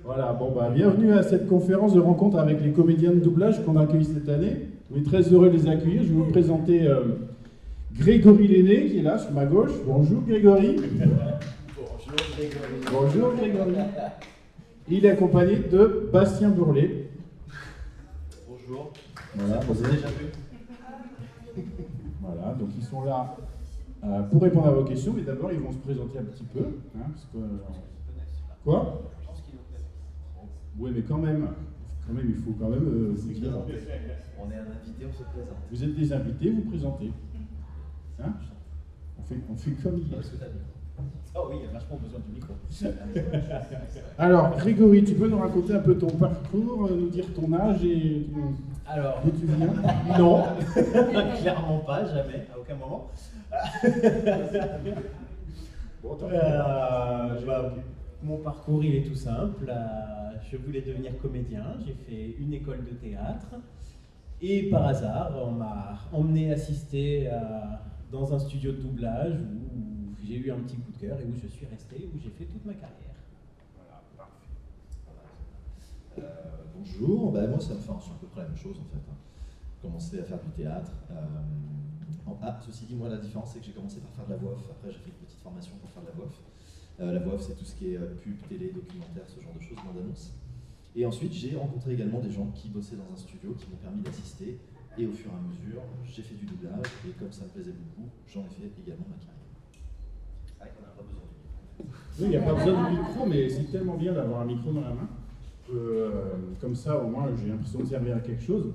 Voilà, bon bah bienvenue à cette conférence de rencontre avec les comédiens de doublage qu'on a accueillis cette année. On est très heureux de les accueillir. Je vais vous présenter Grégory Lenné qui est là sur ma gauche. Bonjour Grégory. Bonjour Grégory. Bonjour Grégory. Il est accompagné de Bastien Bourlet. Bonjour. Voilà, vous avez déjà vu. Voilà, donc ils sont là pour répondre à vos questions, mais d'abord ils vont se présenter un petit peu. Hein, parce que, quoi? Oui, mais quand même, il faut quand même s'écrire. On est un invité, on se présente. Vous êtes des invités, vous présentez. Hein, on fait comme il est. Ah oui, il y a vachement besoin du micro. Alors, Grégory, tu peux nous raconter un peu ton parcours, nous dire ton âge et d'où tu viens? Non, clairement pas, jamais, à aucun moment. Bon, Mon parcours, il est tout simple. Je voulais devenir comédien, j'ai fait une école de théâtre et par hasard, on m'a emmené assister dans un studio de doublage où j'ai eu un petit coup de cœur et où je suis resté, où j'ai fait toute ma carrière. Voilà, parfait. Bonjour, moi c'est à peu près la même chose en fait. J'ai commencé à faire du théâtre. Ceci dit, moi la différence c'est que j'ai commencé par faire de la voix off. Après j'ai fait une petite formation pour faire de la voix off. La voix off c'est tout ce qui est pub, télé, documentaire, ce genre de choses, moins d'annonces. Et ensuite j'ai rencontré également des gens qui bossaient dans un studio, qui m'ont permis d'assister. Et au fur et à mesure, j'ai fait du doublage et comme ça me plaisait beaucoup, j'en ai fait également ma carrière. C'est vrai qu'on n'a pas besoin du micro. Oui, il n'y a pas besoin de micro, mais c'est tellement bien d'avoir un micro dans la main. Comme ça, au moins, j'ai l'impression de servir à quelque chose.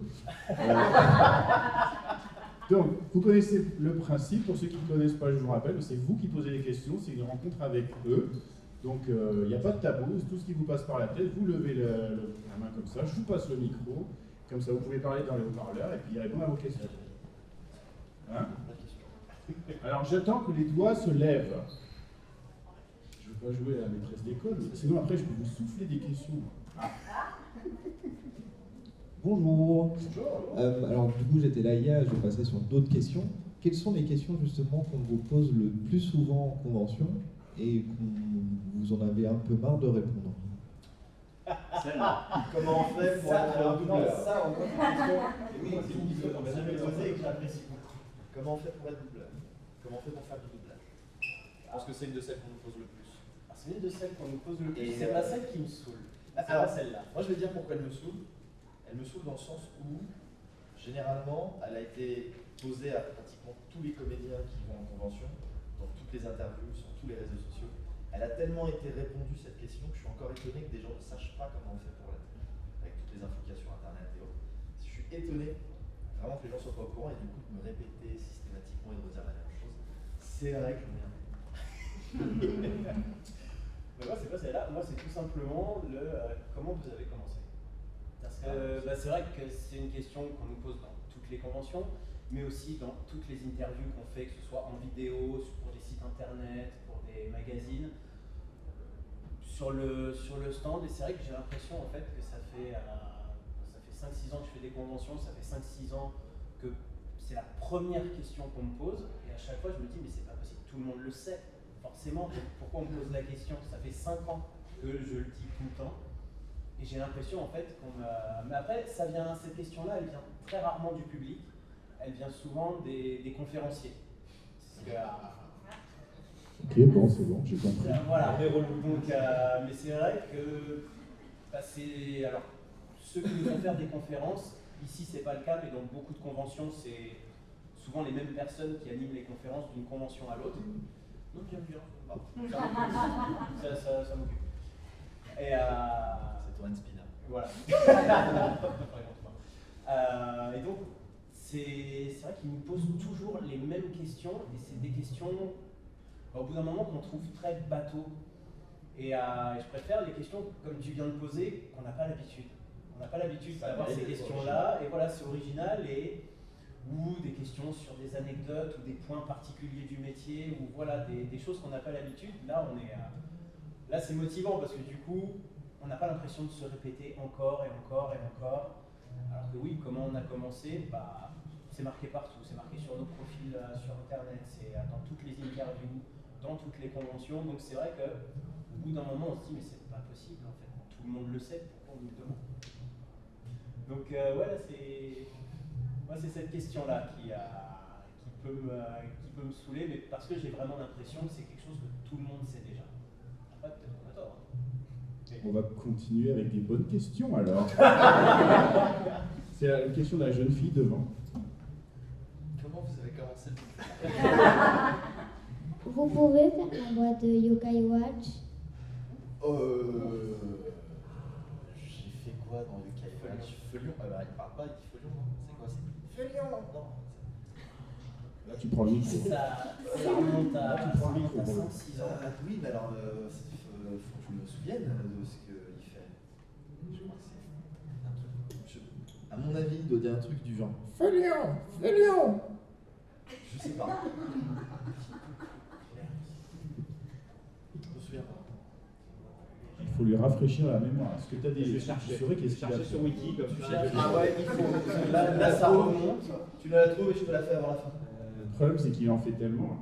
Donc, vous connaissez le principe. Pour ceux qui ne connaissent pas, je vous rappelle, c'est vous qui posez les questions, c'est une rencontre avec eux. Donc, il n'y a pas de tabou, tout ce qui vous passe par la tête, vous levez la main comme ça, je vous passe le micro, comme ça vous pouvez parler dans les haut-parleurs et puis répondre à vos questions. Hein? Alors, j'attends que les doigts se lèvent. Je ne veux pas jouer à la maîtresse d'école, sinon après je peux vous souffler des questions. Ah. Bonjour. Alors du coup j'étais là hier, je vais passer sur d'autres questions. Quelles sont les questions justement qu'on vous pose le plus souvent en convention et que vous en avez un peu marre de répondre? Celle-là. Comment on fait pour être doubleur? Ça, on pose une question. Oui, c'est une question qu'on m'a jamais posée et que j'apprécie beaucoup. Comment on fait pour être doubleur? Comment on fait pour faire du doublage? Je pense que c'est une de celles qu'on nous pose le plus. C'est une de celles qu'on nous pose le plus. Et C'est pas celle qui me saoule. C'est Alors, pas celle-là. moi je vais dire pourquoi elle me saoule. Elle me saoule dans le sens où, généralement, elle a été posée à pratiquement tous les comédiens qui vont en convention, dans toutes les interviews, sur tous les réseaux sociaux. Elle a tellement été répondue cette question que je suis encore étonné que des gens ne sachent pas comment on fait pour l'être, avec toutes les infos qu'il y a sur internet et autres. Je suis étonné vraiment que les gens soient pas au courant et du coup de me répéter systématiquement et de redire la même chose. C'est vrai que j'en ai un peu. Mais moi, c'est pas celle-là. Moi, c'est tout simplement comment vous avez commencé. Parce que c'est vrai que c'est une question qu'on nous pose dans toutes les conventions, mais aussi dans toutes les interviews qu'on fait, que ce soit en vidéo, pour des sites internet, pour des magazines, sur le stand. Et c'est vrai que j'ai l'impression en fait que ça fait 5-6 ans que je fais des conventions, ça fait 5-6 ans que c'est la première question qu'on me pose, et à chaque fois je me dis mais c'est pas possible, tout le monde le sait. Forcément, pourquoi on me pose la question? Ça fait 5 ans que je le dis tout le temps. Et j'ai l'impression en fait qu'on m'a... Mais après, cette question-là, elle vient très rarement du public. Elle vient souvent des conférenciers. Ok, bon, c'est bon, j'ai compris. Voilà. Donc, mais c'est vrai que alors, ceux qui nous font faire des conférences, ici c'est pas le cas, mais dans beaucoup de conventions, c'est souvent les mêmes personnes qui animent les conférences d'une convention à l'autre. Donc j'aime bien. Ça m'occupe. Et C'est toi, Spina. voilà. Et donc, c'est vrai qu'ils nous posent toujours les mêmes questions, et c'est des questions, au bout d'un moment, qu'on trouve très bateau. Et je préfère les questions, comme tu viens de poser, qu'on n'a pas l'habitude. On n'a pas l'habitude d'avoir ces questions-là, et voilà, c'est original, ou des questions sur des anecdotes, ou des points particuliers du métier, ou voilà, des choses qu'on n'a pas l'habitude. Là, là, c'est motivant, parce que du coup, on n'a pas l'impression de se répéter encore et encore et encore. Alors que oui, comment on a commencé, c'est marqué partout, c'est marqué sur nos profils sur internet, c'est dans toutes les interviews, dans toutes les conventions. Donc c'est vrai qu'au bout d'un moment, on se dit mais c'est pas possible en fait. Tout tout le monde le sait, pourquoi on nous le demande? Donc voilà, c'est cette question-là qui peut me saouler, mais parce que j'ai vraiment l'impression que c'est quelque chose que tout le monde sait déjà. Après, peut-être qu'on a tort. On va continuer avec des bonnes questions alors. C'est la question de la jeune fille devant. Comment vous avez commencé? Vous pouvez faire la voix de Yokai Watch? J'ai fait quoi dans Yokai Watch? Feuillon. Ah bah il parle pas, il dit Feuillon, non? C'est quoi? C'est Feuillon, non? Là tu prends le micro. Ça remonte à Là, tu prends le micro. 5-6 ans. Oui, mais alors, faut que je me souvienne de ce qu'il fait. Je crois que c'est un truc. À mon avis, il doit dire un truc du genre. Feuillon, Feuillon. Je sais pas. Je me souviens pas. Il faut lui rafraîchir la mémoire. Est-ce que tu as des... Je vais Tu chercher. saurais qu'est-ce qu'il a Chercher fait? sur Wiki comme ça. Ah ouais, il faut. Là, ça remonte. Tu la trouves et je te la fais avant la fin. Le problème, c'est qu'il en fait tellement.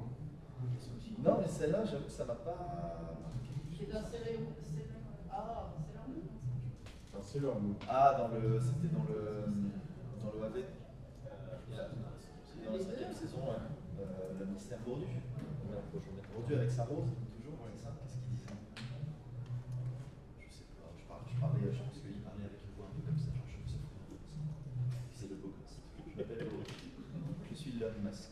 Non, mais celle-là, j'avoue que ça m'a pas. C'est dans C'est leur mot. Ah, c'était dans le AV. Dans la 5e saison, le ministère Bourdu. Bourdu avec sa rose, toujours, c'est ça? Qu'est-ce qu'il disait? Je sais pas, je pense qu'il parlait avec une voix un peu comme ça, genre je me sais pas. C'est le beau gosse. Je m'appelle Bourdu. Je suis Elon Musk.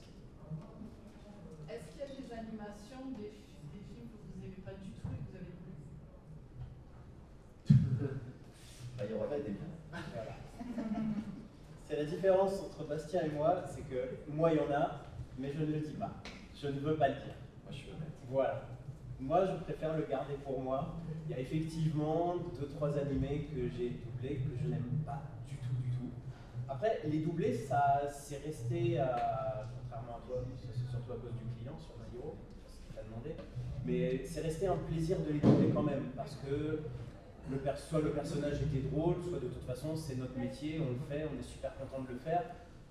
Est-ce qu'il y a des animations, des films que vous n'aimez pas du tout et que vous avez vu? Bah, il y aurait pas été bien. Voilà. C'est la différence entre Bastien et moi, c'est que moi il y en a, mais je ne le dis pas. Je ne veux pas le dire. Moi, je suis honnête. Voilà. Moi, je préfère le garder pour moi. Il y a effectivement 2-3 animés que j'ai doublés que je n'aime pas du tout. Après, les doublés, ça c'est resté, contrairement à toi, ça, c'est surtout à cause du client sur My Hero, c'est ce qu'il t'a demandé, mais c'est resté un plaisir de les doubler quand même, parce que soit le personnage était drôle, soit de toute façon c'est notre métier, on le fait, on est super content de le faire.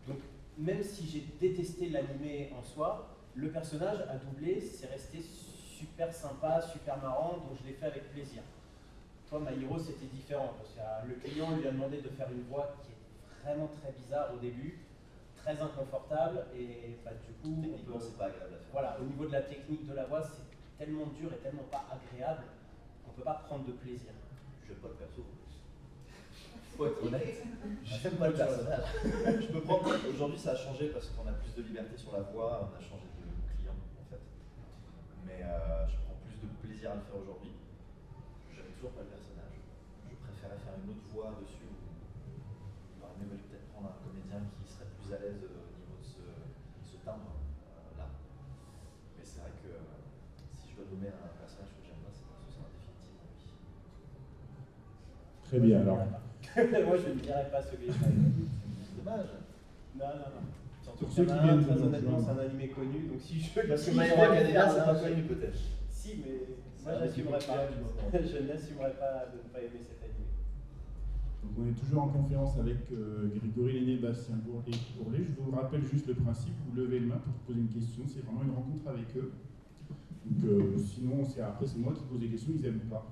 Donc même si j'ai détesté l'animé en soi, le personnage à doubler, c'est resté super sympa, super marrant, donc je l'ai fait avec plaisir. Toi, My Hero, c'était différent, parce que le client lui a demandé de faire une voix qui est vraiment très bizarre au début, très inconfortable, et bah, du coup, Techniquement, c'est pas agréable à faire. voilà, au niveau de la technique de la voix, c'est tellement dur et tellement pas agréable qu'on ne peut pas prendre de plaisir. Je n'aime pas le perso. Faut être honnête. J'aime pas le personnage. Je peux prendre. Aujourd'hui, ça a changé parce qu'on a plus de liberté sur la voix, on a changé de client en fait. Mais je prends plus de plaisir à le faire aujourd'hui. J'aime toujours pas le personnage. Je préférais faire une autre voix dessus. Il aurait mieux valu peut-être prendre un comédien qui serait plus à l'aise au niveau de ce timbre là. Mais c'est vrai que si je dois nommer un personnage que j'aime pas, ce sera définitivement lui. Très bien, alors. Moi, je ne dirais pas celui-là. Dommage. Non. Surtout Pour ceux qu'il y qui en a un, viennent de très nous honnêtement, c'est rejoindre. un animé connu, donc si je Parce que si My je Hero vais Academia, faire c'est un- pas connu peut-être. Si, mais moi, un j'assumerais petit pas. peu populaire, Je n'assumerais pas de ne pas aimer cet animé. Donc on est toujours en conférence avec Grégory Lenné et Bastien Bourlet. Je vous rappelle juste le principe, vous levez le main pour poser une question, c'est vraiment une rencontre avec eux. Donc sinon, après c'est moi qui pose des questions, ils n'aiment pas.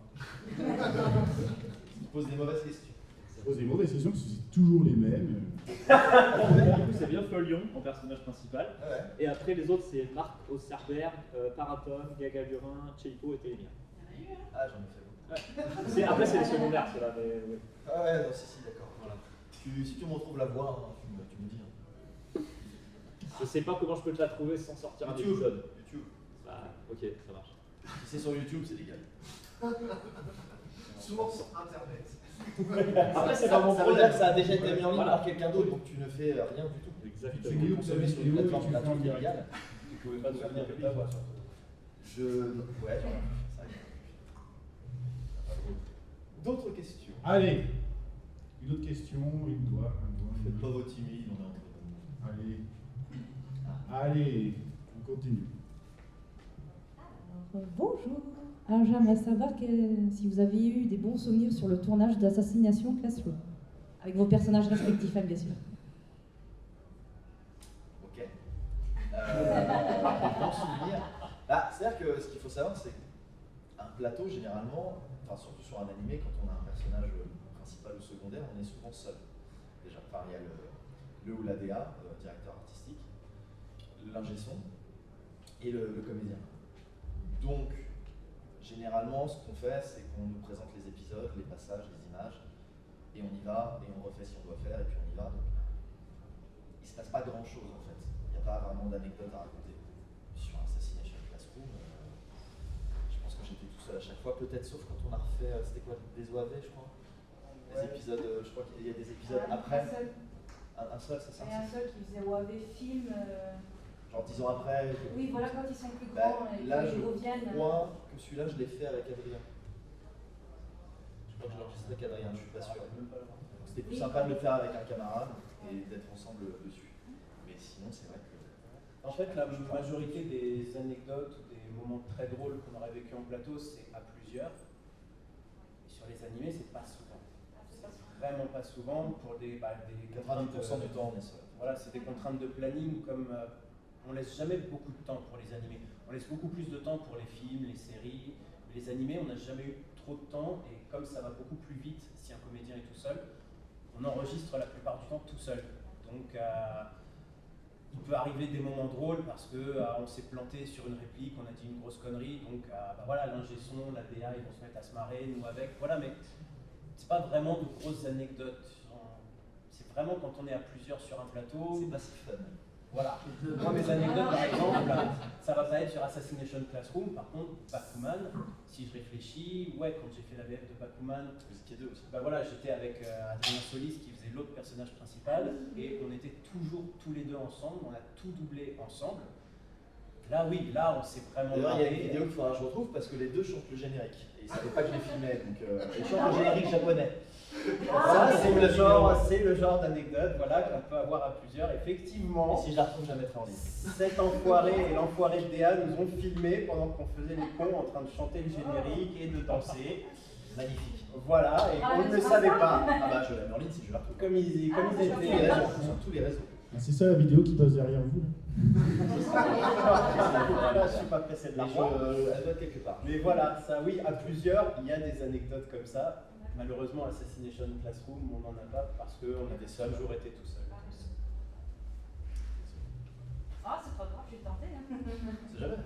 Il pose des mauvaises questions. Je pose des mauvaises questions parce que c'est toujours les mêmes. Du coup, c'est bien Feuillon en personnage principal. Ah ouais. Et après, les autres, c'est Marc Osserberg, Paraton, Gaga Lurin, Cheipo et Télémia. Il y en a eu, hein? Ah, j'en ai fait beaucoup. Après, c'est les secondaires, ceux-là. Mais, ouais. Ah ouais, non, si, d'accord. Voilà. Si tu me retrouves la voix, hein, tu me dis. Hein. Je sais pas comment je peux te la trouver sans sortir un YouTube. épisode. YouTube. Bah, ok, ça marche. Si c'est sur YouTube, c'est légal. Souvent sur Internet. Après, c'est pas mon Ça veut dire problème. que ça a déjà été mis en ligne Voilà. par quelqu'un d'autre, donc tu ne fais rien du tout. Exactement. Tu Vous savez, sur une vidéo et plateforme tu fais en gratuite et direct. légale. Tu pouvais pas nous faire de ta voix, surtout. Ouais, j'en ai. C'est vrai. D'autres questions? Allez, une autre question, une doigt, Faites pas vos timides, on est entre nous. Allez, allez, on continue. Bonjour. Alors j'aimerais savoir si vous avez eu des bons souvenirs sur le tournage d'Assassination Classroom, avec vos personnages respectifs, bien sûr. Ok. Bon souvenir. Ah, c'est-à-dire que ce qu'il faut savoir, c'est que Un plateau, généralement, enfin surtout sur un animé, quand on a un personnage principal ou secondaire, on est souvent seul. Déjà, enfin, il y a le ou la DA, directeur artistique, l'ingé son et le comédien. Donc, généralement, ce qu'on fait, c'est qu'on nous présente les épisodes, les passages, les images, et on y va, et on refait ce qu'on doit faire, et puis on y va. Donc, il ne se passe pas grand-chose en fait. Il n'y a pas vraiment d'anecdotes à raconter. Sur Assassination Classroom, je pense que j'étais tout seul à chaque fois, peut-être sauf quand on a refait, c'était quoi, des OAV, je crois. Des épisodes, je crois qu'il y a des épisodes après. Un seul, c'est ça. Et un seul qui faisait OAV film. Genre 10 ans après. Oui, voilà, quand ils sont plus grands et là, qu'ils reviennent. Je crois que celui-là, je l'ai fait avec Adrien. Je crois que je l'ai enregistré avec Adrien, je suis pas sûr. C'était plus sympa de le faire avec un camarade et d'être ensemble dessus. Mais sinon, c'est vrai que. En fait, la majorité des anecdotes ou des moments très drôles qu'on aurait vécu en plateau, c'est à plusieurs. Et sur les animés, c'est pas souvent. C'est vraiment pas souvent pour des 90% du temps, on est seul. Voilà, c'est des contraintes de planning, comme on laisse jamais beaucoup de temps pour les animés. On laisse beaucoup plus de temps pour les films, les séries. Mais les animés, on n'a jamais eu trop de temps, et comme ça va beaucoup plus vite si un comédien est tout seul, on enregistre la plupart du temps tout seul. Donc il peut arriver des moments drôles parce que on s'est planté sur une réplique, on a dit une grosse connerie, donc voilà, l'ingé son, la DA, ils vont se mettre à se marrer, nous avec, voilà, mais c'est pas vraiment de grosses anecdotes. C'est vraiment quand on est à plusieurs sur un plateau. C'est pas si fun. Voilà. Moi, mes anecdotes, par exemple, ça va pas être sur Assassination Classroom. Par contre, Bakuman, si je réfléchis, ouais, quand j'ai fait la VF de Bakuman, vous étiez deux aussi. Bah voilà, j'étais avec Adrien Solis qui faisait l'autre personnage principal, et on était toujours tous les deux ensemble, on a tout doublé ensemble. Là, oui, là, on s'est vraiment. D'ailleurs, il y a une vidéo qu'il faudra que je retrouve parce que les deux chantent le générique. Et c'était pas que je les filmais, donc ils chantent le générique japonais. Ça, c'est le genre d'anecdote, voilà, qu'on peut avoir à plusieurs, effectivement. Et si je la retrouve, je la mettrai en ligne. Cet enfoiré et l'enfoiré de DA nous ont filmé pendant qu'on faisait les cons en train de chanter le générique et de danser. Magnifique. Voilà, et on ne le savait pas. Ah bah, je la mets en ligne si je la retrouve. Comme ils étaient. Sur tous les réseaux. C'est ça la vidéo qui passe derrière vous là. Là, je suis pas pressé de la voir. Elle doit être quelque part. Mais voilà, ça oui, à plusieurs, il y a des anecdotes comme ça. Malheureusement, Assassination Classroom, on n'en a pas parce qu'on a toujours été tout seul. Ah, c'est pas grave, j'ai tenté. C'est jamais.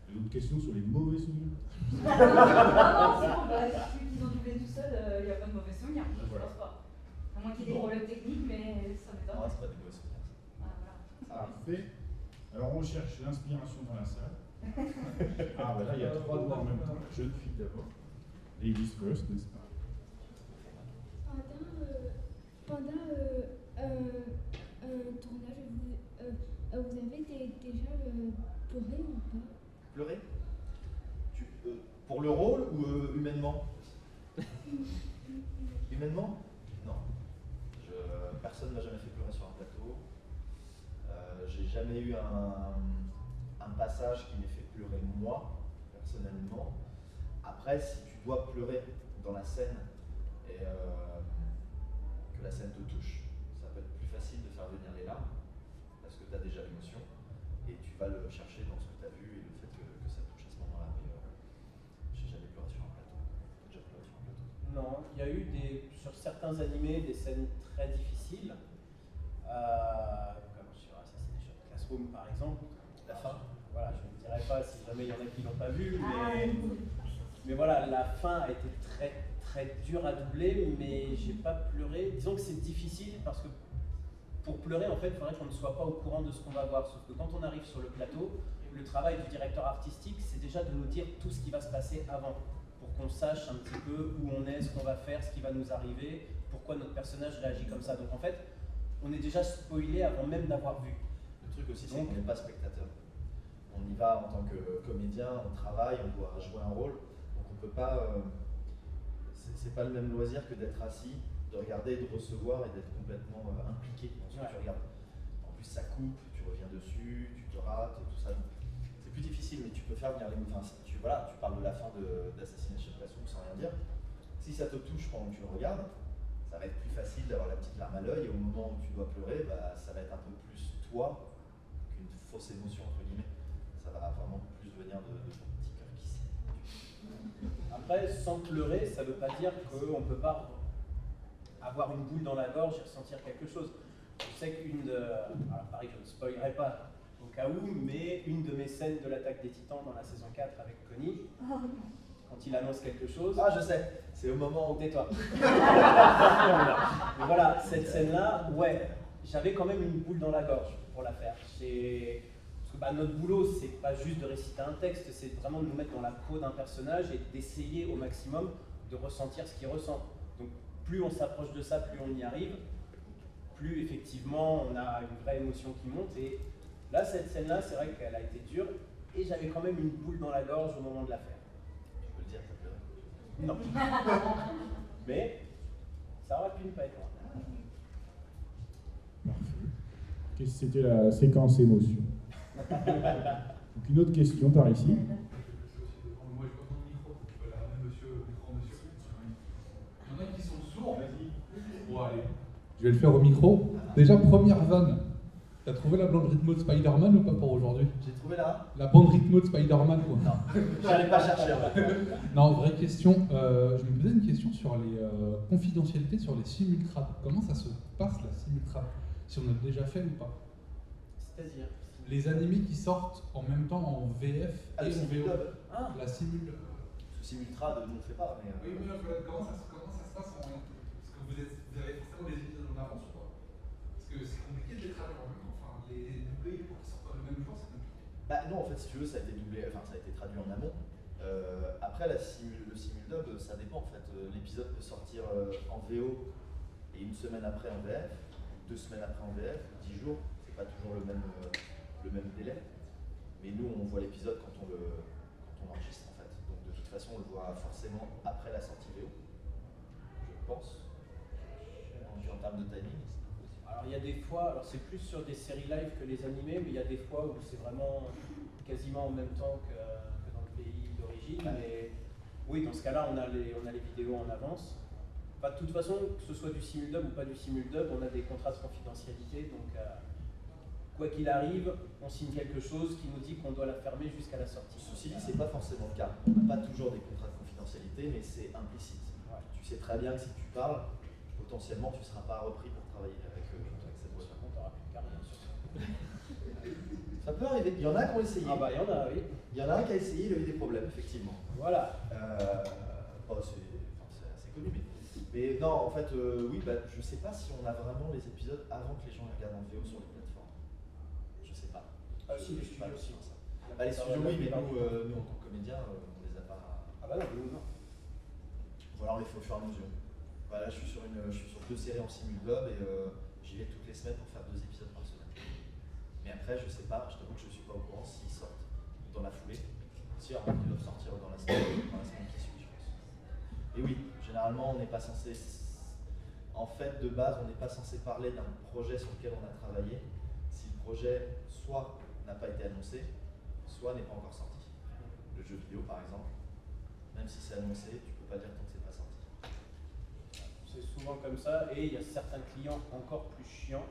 D'autres questions sur les mauvais souvenirs? Non, c'est bon, vu qu'ils ont doublé tout seul, il n'y a pas de mauvais souvenirs, je ne pense pas. À moins qu'il y ait des problèmes techniques, mais ça m'étonne. Non, c'est pas des mauvais souvenirs. Parfait. Alors on cherche l'inspiration dans la salle. Ah bah là il y a 3 doigts en même temps. Jeune fille d'abord. Ladies first, n'est-ce pas? Pendant un tournage, vous avez déjà pleuré ou pas? Pleurer pour le rôle ou humainement? Humainement? Non. Personne ne m'a jamais fait pleurer sur un plateau. J'ai jamais eu un passage qui m'ait fait pleurer moi, personnellement. Après, si tu dois pleurer dans la scène et que la scène te touche, ça peut être plus facile de faire venir les larmes parce que tu as déjà l'émotion et tu vas le chercher dans ce que tu as vu et le fait que ça te touche à ce moment-là. Mais j'ai jamais pleuré sur un plateau. J'ai déjà pleuré sur un plateau. Non, il y a eu sur certains animés des scènes très difficiles, comme sur Assassination Classroom par exemple. La fin. Voilà, je ne dirais pas si jamais il y en a qui l'ont pas vu, mais voilà, la fin a été très très dure à doubler, mais j'ai pas pleuré. Disons que c'est difficile parce que pour pleurer, en fait, il faudrait qu'on ne soit pas au courant de ce qu'on va voir. Sauf que quand on arrive sur le plateau, le travail du directeur artistique, c'est déjà de nous dire tout ce qui va se passer avant, pour qu'on sache un petit peu où on est, ce qu'on va faire, ce qui va nous arriver, pourquoi notre personnage réagit comme ça. Donc en fait, on est déjà spoilé avant même d'avoir vu. Le truc aussi, c'est qu'on n'est pas spectateur. On y va en tant que comédien, on travaille, on doit jouer un rôle, donc on peut pas. C'est pas le même loisir que d'être assis, de regarder, de recevoir et d'être complètement impliqué dans ce que tu regardes. En plus, ça coupe, tu reviens dessus, tu te rates, tout ça. C'est plus difficile, mais tu peux faire venir les mots. Enfin, tu parles de la fin d'Assassination Classroom sans rien dire. Si ça te touche pendant que tu le regardes, ça va être plus facile d'avoir la petite larme à l'œil, et au moment où tu dois pleurer, ça va être un peu plus toi qu'une fausse émotion, entre guillemets. Ça va vraiment plus venir de ton petit cœur qui Après, sans pleurer, ça ne veut pas dire qu'on ne peut pas avoir une boule dans la gorge et ressentir quelque chose. Je sais qu'une de... Alors pareil, je ne spoilerai pas au cas où, mais une de mes scènes de l'attaque des Titans dans la saison 4 avec Connie, quand il annonce quelque chose... Ah, je sais, c'est au moment où... Tais-toi. Mais voilà, cette scène-là, ouais, j'avais quand même une boule dans la gorge pour la faire. Parce que notre boulot, c'est pas juste de réciter un texte, c'est vraiment de nous mettre dans la peau d'un personnage et d'essayer au maximum de ressentir ce qu'il ressent. Donc plus on s'approche de ça, plus on y arrive, plus effectivement on a une vraie émotion qui monte. Et là, cette scène-là, c'est vrai qu'elle a été dure et j'avais quand même une boule dans la gorge au moment de la faire. Tu peux le dire, t'as pleuré? Non. Mais ça aurait pu ne pas être loin. Parfait. C'était la séquence émotion. Donc une autre question par ici. Moi, je prends mon micro. Voilà, monsieur. Il y en a qui sont sourds, vas-y. Bon, allez. Je vais le faire au micro. Déjà, première vanne. T'as trouvé la bande rythmo de Spider-Man ou pas pour aujourd'hui? J'ai trouvé la bande rythmo de Spider-Man, quoi. Non, j'allais pas chercher. Non, vraie question. Je me posais une question sur les confidentialités sur les simulcrats. Comment ça se passe la simulcrate? Si on a déjà fait ou pas? C'est-à-dire les animés qui sortent en même temps en VF et en VO. Ah. La simul. Ce simultrade, nous on ne fait pas. Mais oui, mais comment ça se passe en rien? Parce que vous avez forcément des épisodes en avance ou pas? Parce que c'est compliqué de les traduire en même temps. Enfin, les doublés pour qu'ils sortent le même jour, c'est compliqué. Bah non, en fait, si tu veux, ça a été doublé, enfin ça a été traduit en amont. Après, le simuldub, ça dépend en fait. L'épisode peut sortir en VO et une semaine après en VF, 2 semaines après en VF, 10 jours, c'est pas toujours le même délai. Mais nous, on voit l'épisode quand on l'enregistre en fait. Donc de toute façon, on le voit forcément après la sortie VO, je pense. En termes de timing. Alors il y a des fois, alors c'est plus sur des séries live que les animés, mais il y a des fois où c'est vraiment quasiment en même temps que dans le pays d'origine. Mais oui, dans ce cas-là, on a les vidéos en avance. Enfin, de toute façon, que ce soit du simuldub ou pas du simuldub, on a des contrats de confidentialité. Donc quoi qu'il arrive, on signe quelque chose qui nous dit qu'on doit la fermer jusqu'à la sortie. Ceci dit, c'est pas forcément le cas. On n'a pas toujours des contrats de confidentialité, mais c'est implicite. Ouais. Tu sais très bien que si tu parles, potentiellement tu ne seras pas repris pour travailler avec cette boîte. On t'aura plus de carrière sur ça. Ça peut arriver. Il y en a qui ont essayé. Ah bah il y en a, oui. Il y en a un qui a essayé, il a eu des problèmes, effectivement. Voilà. C'est assez connu, mais non, en fait, oui, bah, je sais pas si on a vraiment les épisodes avant que les gens les regardent en VO sur les plateformes. Je sais pas. Ah si, les studios aussi. Bah, les studios, oui, mais nous en tant que comédiens, on les a pas. Ah bah non, nous non. Voilà, on les fait au fur et à mesure. Bah, là, je suis sur 2 séries en simuldub et j'y vais toutes les semaines pour faire 2 épisodes par semaine. Mais après, je sais pas, je t'avoue que je suis pas au courant s'ils sortent dans la foulée. Si, alors ils doivent sortir dans la semaine qui suit, je pense. Et oui, généralement, on n'est pas censé. En fait, de base, on n'est pas censé parler d'un projet sur lequel on a travaillé si le projet soit n'a pas été annoncé, soit n'est pas encore sorti. Le jeu vidéo, par exemple, même si c'est annoncé, tu peux pas dire tant que c'est pas sorti. C'est souvent comme ça, et il y a certains clients encore plus chiants,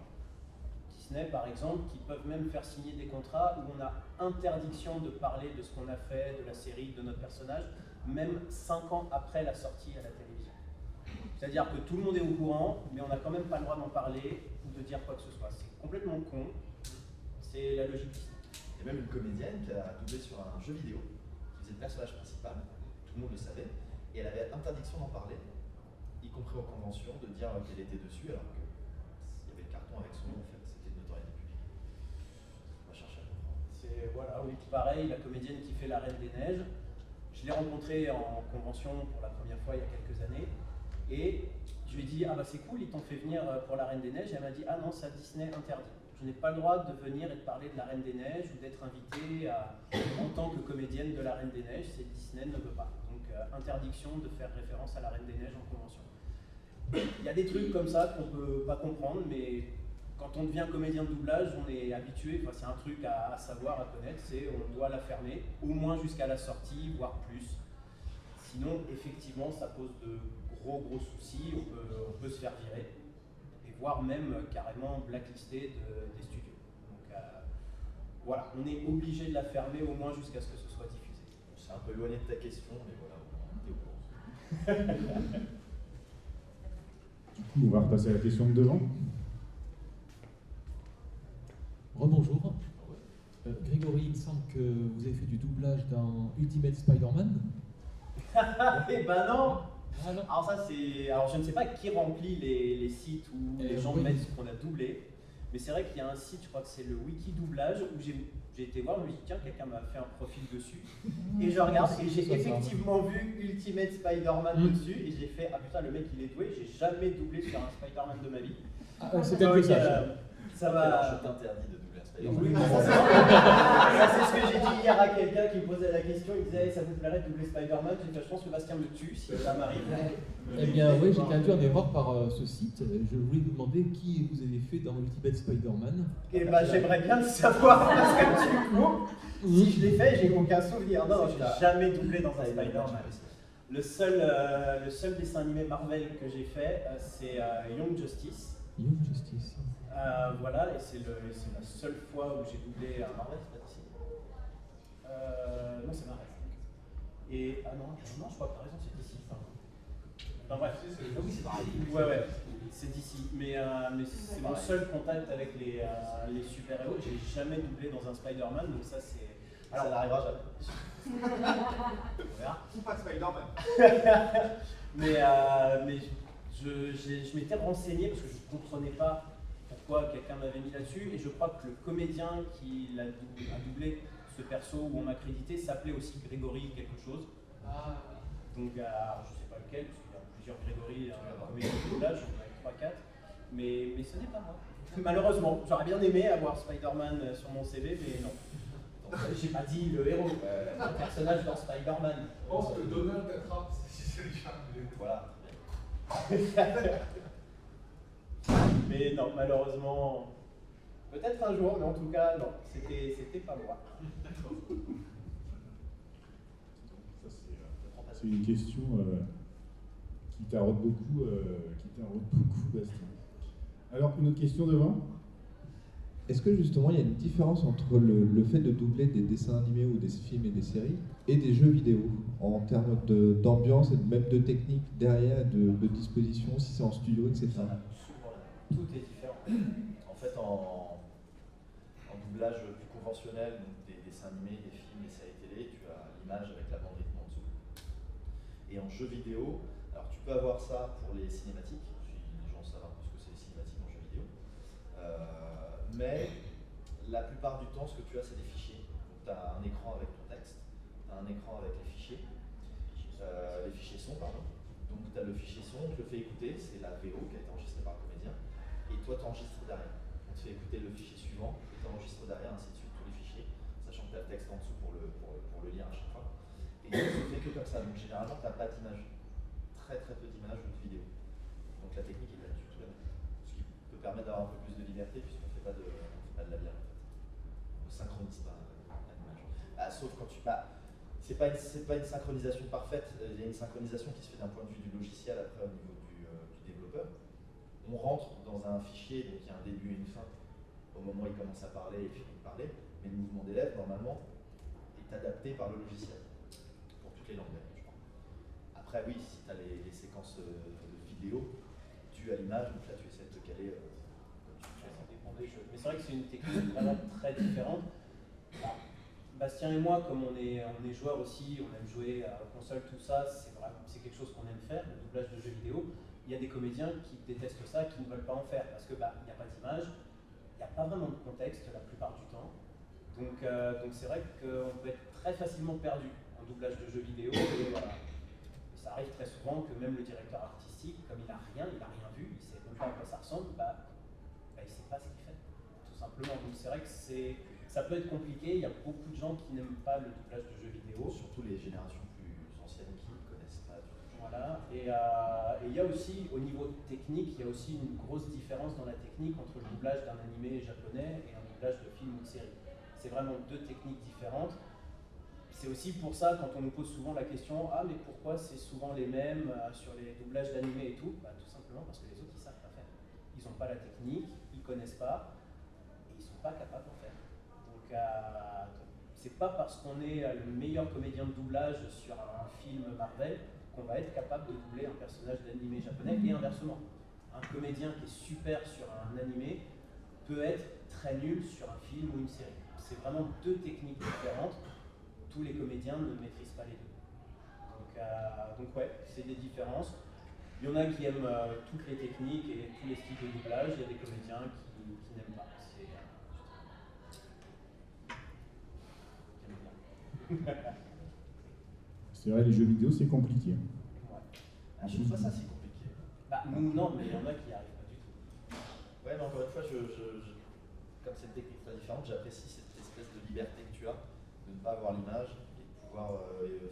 Disney par exemple, qui peuvent même faire signer des contrats où on a interdiction de parler de ce qu'on a fait, de la série, de notre personnage, même 5 ans après la sortie à la télévision. C'est-à-dire que tout le monde est au courant, mais on n'a quand même pas le droit d'en parler ou de dire quoi que ce soit. C'est complètement con, c'est la logique Disney. Il y a même une comédienne qui a doublé sur un jeu vidéo, qui faisait le personnage principal, tout le monde le savait, et elle avait interdiction d'en parler, y compris aux conventions, de dire qu'elle était dessus, alors qu'il y avait le carton avec son nom, en fait, c'était de notoriété publique. On va chercher à comprendre. Voilà, oui, pareil, la comédienne qui fait La Reine des Neiges, je l'ai rencontrée en convention pour la première fois il y a quelques années, et je lui ai dit, ah bah c'est cool, ils t'ont fait venir pour La Reine des Neiges, et elle m'a dit, ah non, ça Disney interdit. Je n'ai pas le droit de venir et de parler de La Reine des Neiges ou d'être invitée en tant que comédienne de La Reine des Neiges, c'est Disney ne veut pas. Donc interdiction de faire référence à La Reine des Neiges en convention. Il y a des trucs comme ça qu'on peut pas comprendre, mais quand on devient comédien de doublage, on est habitué, enfin, c'est un truc à savoir, à connaître, c'est on doit la fermer, au moins jusqu'à la sortie, voire plus. Sinon, effectivement, ça pose de gros soucis, on peut se faire virer, et voire même carrément blacklister des studios. Donc voilà, on est obligé de la fermer au moins jusqu'à ce que ce soit diffusé. suis un peu éloigné de ta question, mais voilà, t'es au courant. Du coup, on va repasser à la question de devant. Rebonjour. Grégory, il me semble que vous avez fait du doublage dans Ultimate Spider-Man. Eh ben non. Ah non. Alors ça c'est... Alors je ne sais pas qui remplit les sites où les gens oui. mettent ce qu'on a doublé, mais c'est vrai qu'il y a un site, je crois que c'est le Wiki Doublage, où j'ai été voir, je me suis dit tiens, quelqu'un m'a fait un profil dessus, et je regarde et j'ai effectivement vu Ultimate Spider-Man dessus, et j'ai fait ah putain le mec il est doué, j'ai jamais doublé sur un Spider-Man de ma vie. Ah, c'est peut-être que ça va... Je t'interdis de doubler un Spider-Man. Oui, ça c'est ce que j'ai dit hier à quelqu'un qui me posait la question, il disait hey, ça vous plairait de doubler Spider-Man? J'ai dit je pense que Bastien me tue si ça m'arrive. Eh bien oui, j'ai été induit en erreur par ce site. Je voulais vous demander qui vous avez fait dans Ultimate Spider-Man. Et bah j'aimerais bien le savoir parce que du coup, si je l'ai fait, j'ai aucun souvenir. Non, j'ai jamais doublé dans un Spider-Man. Le seul dessin animé Marvel que j'ai fait, c'est Young Justice. Young Justice. Voilà, et c'est la seule fois où j'ai doublé un Marvel, c'est pas d'ici. Non, c'est Marvel. Et non, je crois que t'as raison, c'est d'ici. Enfin bref, oui, c'est pareil. Ouais, c'est d'ici. Mais c'est mon seul contact avec les super-héros. J'ai jamais doublé dans un Spider-Man, donc ça c'est. Alors, ça n'arrivera jamais. On verra. Ou pas Spider-Man. mais je m'étais renseigné parce que je ne comprenais pas pourquoi quelqu'un m'avait mis là-dessus, et je crois que le comédien qui a doublé ce perso où on m'a crédité s'appelait aussi Grégory quelque chose. Donc je sais pas lequel, parce qu'il y a plusieurs Grégory comédiens de doublage, j'en ai 3-4, mais ce n'est pas moi. Malheureusement, j'aurais bien aimé avoir Spider-Man sur mon CV, mais non. J'ai pas dit le héros, le personnage dans Spider-Man. Je pense que Donald t'attrape si c'est le cas. Voilà. Mais non, malheureusement, peut-être un jour, mais en tout cas, non, c'était pas moi. C'est une question qui taraude beaucoup, Bastien. Alors, une autre question devant? Est-ce que justement il y a une différence entre le fait de doubler des dessins animés ou des films et des séries et des jeux vidéo en termes d'ambiance et même de technique derrière, de disposition, si c'est en studio, etc. Tout est différent. En fait, en doublage plus conventionnel, donc des dessins animés, des films, des séries télé, tu as l'image avec la bande rythme en dessous. Et en jeu vidéo, alors tu peux avoir ça pour les cinématiques, les gens savent un peu ce que c'est les cinématiques en jeu vidéo. Mais la plupart du temps, ce que tu as, c'est des fichiers. Donc, tu as un écran avec ton texte, tu as un écran avec les fichiers son, pardon. Donc, tu as le fichier son, on te le fait écouter, c'est la VO qui a été enregistrée par le comédien, et toi, tu enregistres derrière. On te fait écouter le fichier suivant, et tu enregistres derrière, ainsi de suite, tous les fichiers, sachant que tu as le texte en dessous pour le lire à chaque fois. Et ça se fait que comme ça. Donc, généralement, tu n'as pas d'image. Très peu d'images ou de vidéos. Donc, la technique est pas du tout la même. Ce qui peut permettre d'avoir un peu plus de liberté, puisqu'on ne fait pas de labyrinthe en fait. On ne synchronise pas l'image. Sauf quand tu. C'est pas une synchronisation parfaite, il y a une synchronisation qui se fait d'un point de vue du logiciel, après au niveau du développeur. On rentre dans un fichier, donc il y a un début et une fin, au moment où il commence à parler et finit de parler, mais le mouvement des lèvres, normalement, est adapté par le logiciel, pour toutes les langues, je crois. Après, oui, si tu as les séquences de vidéo, tu as l'image, donc là tu essaies de te caler comme tu fais. Ça dépend des jeux. Mais c'est vrai que c'est une technique vraiment très différente. Bastien et moi, comme on est joueurs aussi, on aime jouer à la console, tout ça, c'est quelque chose qu'on aime faire, le doublage de jeux vidéo. Il y a des comédiens qui détestent ça, qui ne veulent pas en faire, parce que il n'y a pas d'image, il n'y a pas vraiment de contexte la plupart du temps. Donc c'est vrai qu'on peut être très facilement perdu en doublage de jeux vidéo. Et voilà. Ça arrive très souvent que même le directeur artistique, comme il n'a rien vu, il ne sait même pas à quoi ça ressemble, il ne sait pas ce qu'il fait, tout simplement. Donc c'est vrai que ça peut être compliqué, il y a beaucoup de gens qui n'aiment pas le doublage de jeux vidéo. Surtout les générations plus anciennes qui ne connaissent pas du tout. Voilà, et il y a aussi, au niveau technique, il y a aussi une grosse différence dans la technique entre le doublage d'un animé japonais et un doublage de film ou de série. C'est vraiment deux techniques différentes. C'est aussi pour ça, quand on nous pose souvent la question « Ah, mais pourquoi c'est souvent les mêmes sur les doublages d'animés et tout ?» Tout simplement parce que les autres, ils ne savent pas faire. Ils n'ont pas la technique, ils ne connaissent pas, et ils ne sont pas capables d'en faire. Donc c'est pas parce qu'on est le meilleur comédien de doublage sur un film Marvel qu'on va être capable de doubler un personnage d'animé japonais, et inversement. Un comédien qui est super sur un animé peut être très nul sur un film ou une série. C'est vraiment deux techniques différentes. Tous les comédiens ne maîtrisent pas les deux. Donc ouais, c'est des différences. Il y en a qui aiment toutes les techniques et tous les styles de doublage. Il y a des comédiens qui n'aiment pas. C'est vrai, les jeux vidéo, c'est compliqué. Ouais. Ah, je trouve pas ça si compliqué. Bah, nous, non, mais il y en a qui n'y arrivent pas du tout. Ouais, mais encore une fois, comme c'est une technique très différente, j'apprécie cette espèce de liberté que tu as, de ne pas avoir l'image et de pouvoir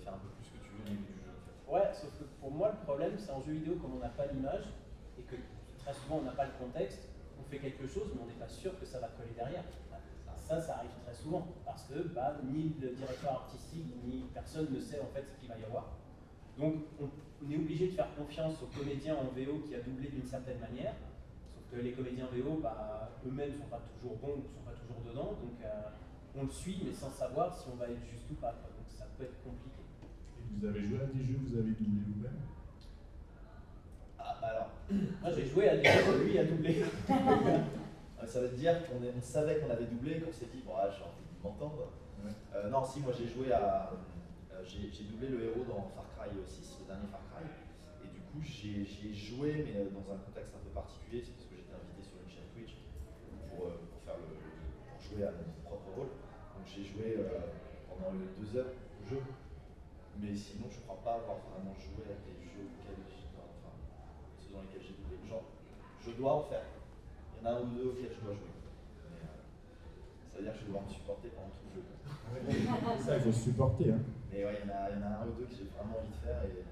faire un peu plus ce que tu veux au niveau du jeu. En fait. Ouais, sauf que pour moi, le problème, c'est en jeu vidéo, comme on n'a pas l'image et que très souvent on n'a pas le contexte, on fait quelque chose, mais on n'est pas sûr que ça va coller derrière. Ça arrive très souvent, parce que ni le directeur artistique, ni personne ne sait en fait ce qu'il va y avoir. Donc on est obligé de faire confiance aux comédiens en VO qui a doublé d'une certaine manière, sauf que les comédiens VO, eux-mêmes ne sont pas toujours bons, ne sont pas toujours dedans, donc on le suit, mais sans savoir si on va être juste ou pas. Donc ça peut être compliqué. Et vous avez joué à des jeux que vous avez doublés vous-même? Alors, moi j'ai joué à des jeux que lui a doublé. Ça veut dire qu'on savait qu'on avait doublé, qu'on s'est dit, bon, j'ai envie de m'entendre. Ouais. Non, si, moi j'ai joué à. J'ai doublé le héros dans Far Cry 6, le dernier Far Cry. Et du coup, j'y ai joué, mais dans un contexte un peu particulier, c'est parce que j'étais invité sur une chaîne Twitch pour jouer à mon propre rôle. Donc j'ai joué pendant 2 heures au jeu. Mais sinon, je crois pas avoir vraiment joué à des jeux ceux dans lesquels j'ai doublé. Genre, je dois en faire. Il y en a un ou deux auxquels je dois jouer. Ça veut dire que je vais devoir me supporter pendant tout le jeu. Ça, il faut se supporter. Hein. Mais ouais, il y en a un ou deux que j'ai vraiment envie de faire. Et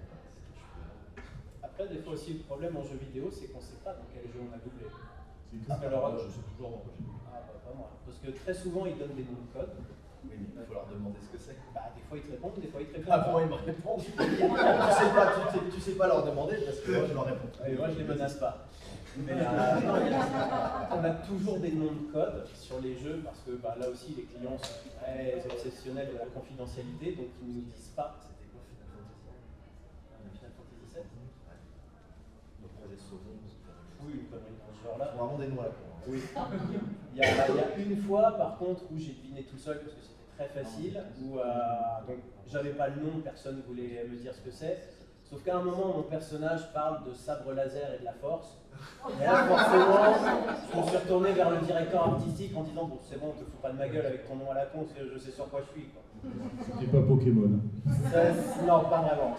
après, des fois aussi, le problème en jeu vidéo, c'est qu'on ne sait pas dans quel jeu on a doublé. Alors, je sais toujours dans quoi j'ai doublé. Ah, pas moi. Parce que très souvent, ils donnent des noms de code. Oui, mais il faut leur demander ce que c'est. Des fois, ils te répondent, des fois, ils te répondent. Moi, ils me répondent. tu sais pas leur demander parce que moi, je leur réponds. Et moi, je les menace pas. Mais on a toujours des noms de code sur les jeux parce que là aussi les clients sont très obsessionnels de la confidentialité, donc ils ne nous disent pas. C'était quoi Final Fantasy 7 Ouais. Le projet Saumon. Oui, une connerie dans ce genre-là. Ils ont vraiment des noms là. Oui. Il y a une fois par contre où j'ai deviné tout seul parce que c'était très facile, où donc j'avais pas le nom, personne ne voulait me dire ce que c'est. Sauf qu'à un moment, mon personnage parle de sabre laser et de la force. Et là, forcément, je me suis retourné vers le directeur artistique en disant bon, c'est bon, te fous pas de ma gueule avec ton nom à la con, je sais sur quoi je suis. C'était pas Pokémon. Non, pas vraiment.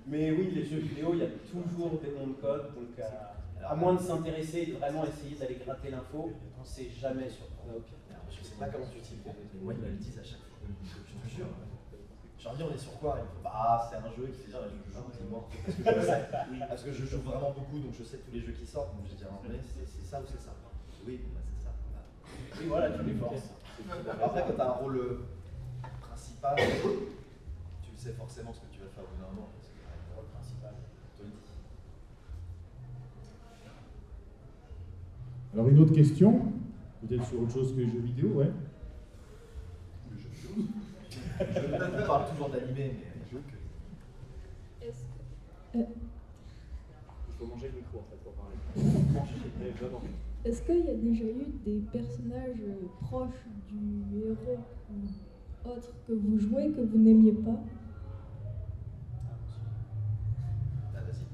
Mais oui, les jeux vidéo, il y a toujours des noms de code, donc à moins de s'intéresser et de vraiment essayer d'aller gratter l'info, on ne sait jamais sur quoi. Je ne sais pas comment tu t'y prends. Moi, ils me le disent à chaque fois. Je te jure. J'ai envie, on est sur quoi? C'est un jeu qui fait genre, je joue, dis-moi. Parce que je joue vraiment beaucoup, donc je sais tous les jeux qui sortent. Donc je dis, c'est ça ou c'est ça? Oui, c'est ça. Oui, voilà, tu les forces. Après, quand tu as un rôle principal, tu sais forcément ce que tu vas faire au bout d'un moment. Le rôle principal. Je te le dis. Alors, une autre question, peut-être sur autre chose que les jeux vidéo, ouais. Les jeux vidéo. Je parle toujours d'animé, mais les jeux que. Il faut manger le micro en fait pour parler. Est-ce qu'il y a déjà eu des personnages proches du héros ou autres que vous jouez que vous n'aimiez pas? Vas-y.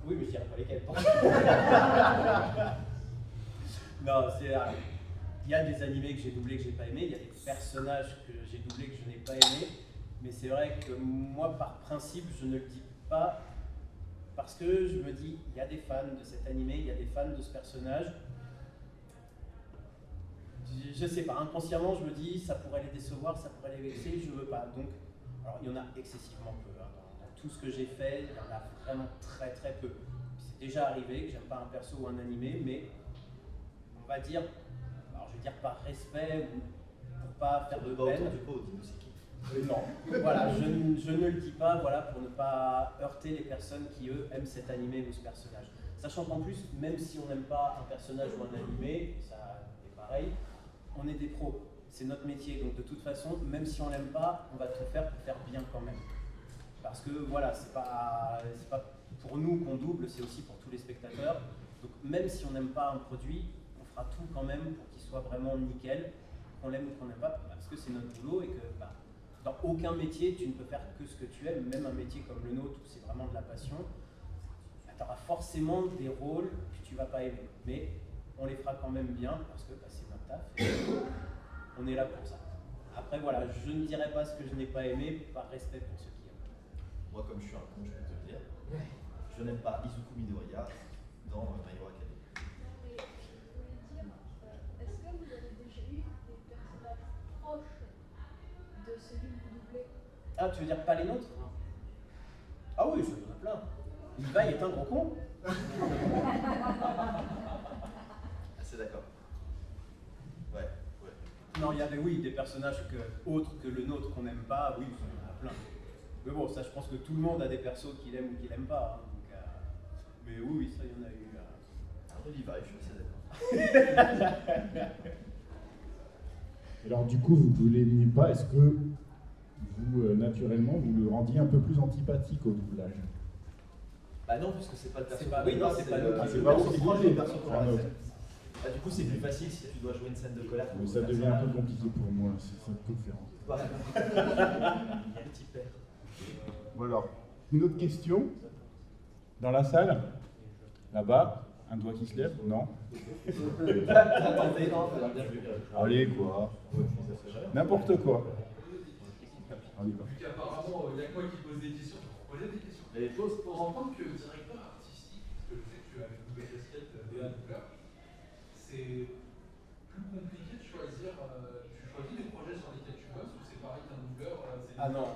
Oui, mais je dirais pas lesquels. Non, il y a des animés que j'ai doublés que j'ai pas aimés, il y a des personnages que j'ai doublés que je n'ai pas aimés, mais c'est vrai que moi, par principe, je ne le dis pas parce que je me dis, il y a des fans de cet animé, il y a des fans de ce personnage. Je sais pas, inconsciemment, je me dis, ça pourrait les décevoir, ça pourrait les vexer, je veux pas. Donc, alors il y en a excessivement peu. Hein. Dans tout ce que j'ai fait, il y en a vraiment très très peu. C'est déjà arrivé que j'aime pas un perso ou un animé, mais on va dire, alors je vais dire par respect ou pour pas faire de peine. Non, voilà, je ne le dis pas, voilà, pour ne pas heurter les personnes qui eux aiment cet animé ou ce personnage. Sachant qu'en plus, même si on n'aime pas un personnage ou un animé, ça est pareil, on est des pros. c'est notre métier, donc de toute façon, même si on l'aime pas, on va tout faire pour faire bien quand même. Parce que voilà, c'est pas pour nous qu'on double, c'est aussi pour tous les spectateurs. Donc même si on n'aime pas un produit, on fera tout quand même pour qu'il soit vraiment nickel, qu'on l'aime ou qu'on n'aime pas, parce que c'est notre boulot et que dans aucun métier, tu ne peux faire que ce que tu aimes, même un métier comme le nôtre où c'est vraiment de la passion. Tu auras forcément des rôles que tu ne vas pas aimer, mais on les fera quand même bien parce que c'est notre taf et on est là pour ça. Après voilà, je ne dirai pas ce que je n'ai pas aimé par respect pour ceux qui aiment. Moi comme je suis un con, je vais te le dire, je n'aime pas Izuku Midoriya dans My Hero Academia. Mais je voulais dire, est-ce que vous avez déjà eu des personnages proches de celui que vous doublez? Ah, tu veux dire pas les nôtres? Ah oui, il y en a plein. Levi est un gros con. C'est d'accord. Ouais. Non, il y a des personnages autres que le nôtre qu'on n'aime pas, oui, il y en a plein. Mais bon, ça je pense que tout le monde a des persos qu'il aime ou qu'il n'aime pas. Hein, donc, mais oui, ça il y en a eu. Levi, je suis assez d'accord. Alors du coup, vous ne l'aimiez pas, est-ce que vous, naturellement, vous le rendiez un peu plus antipathique au doublage? Bah non, puisque c'est pas le perso. Oui, non, c'est pas nous qui c'est pas vous c'est qui proche doublez. du perso qu'on aurait fait. Bah, du coup, c'est plus facile si tu dois jouer une scène de colère. Mais ça devient un peu compliqué pour moi, cette conférence. Petit père. Bon alors, une autre question? Dans la salle? Là-bas? Un doigt qui se lève? Non? Allez, quoi? N'importe quoi. On y va. Vu qu'apparemment, il n'y a que moi qui pose des questions, pour poser des questions. Et pour en tant que directeur artistique, parce que je sais que tu as une nouvelle casquette DA doubleur, c'est plus compliqué de choisir. Tu choisis les projets sur lesquels tu bosses ou c'est pareil qu'un doubleur? Ah non,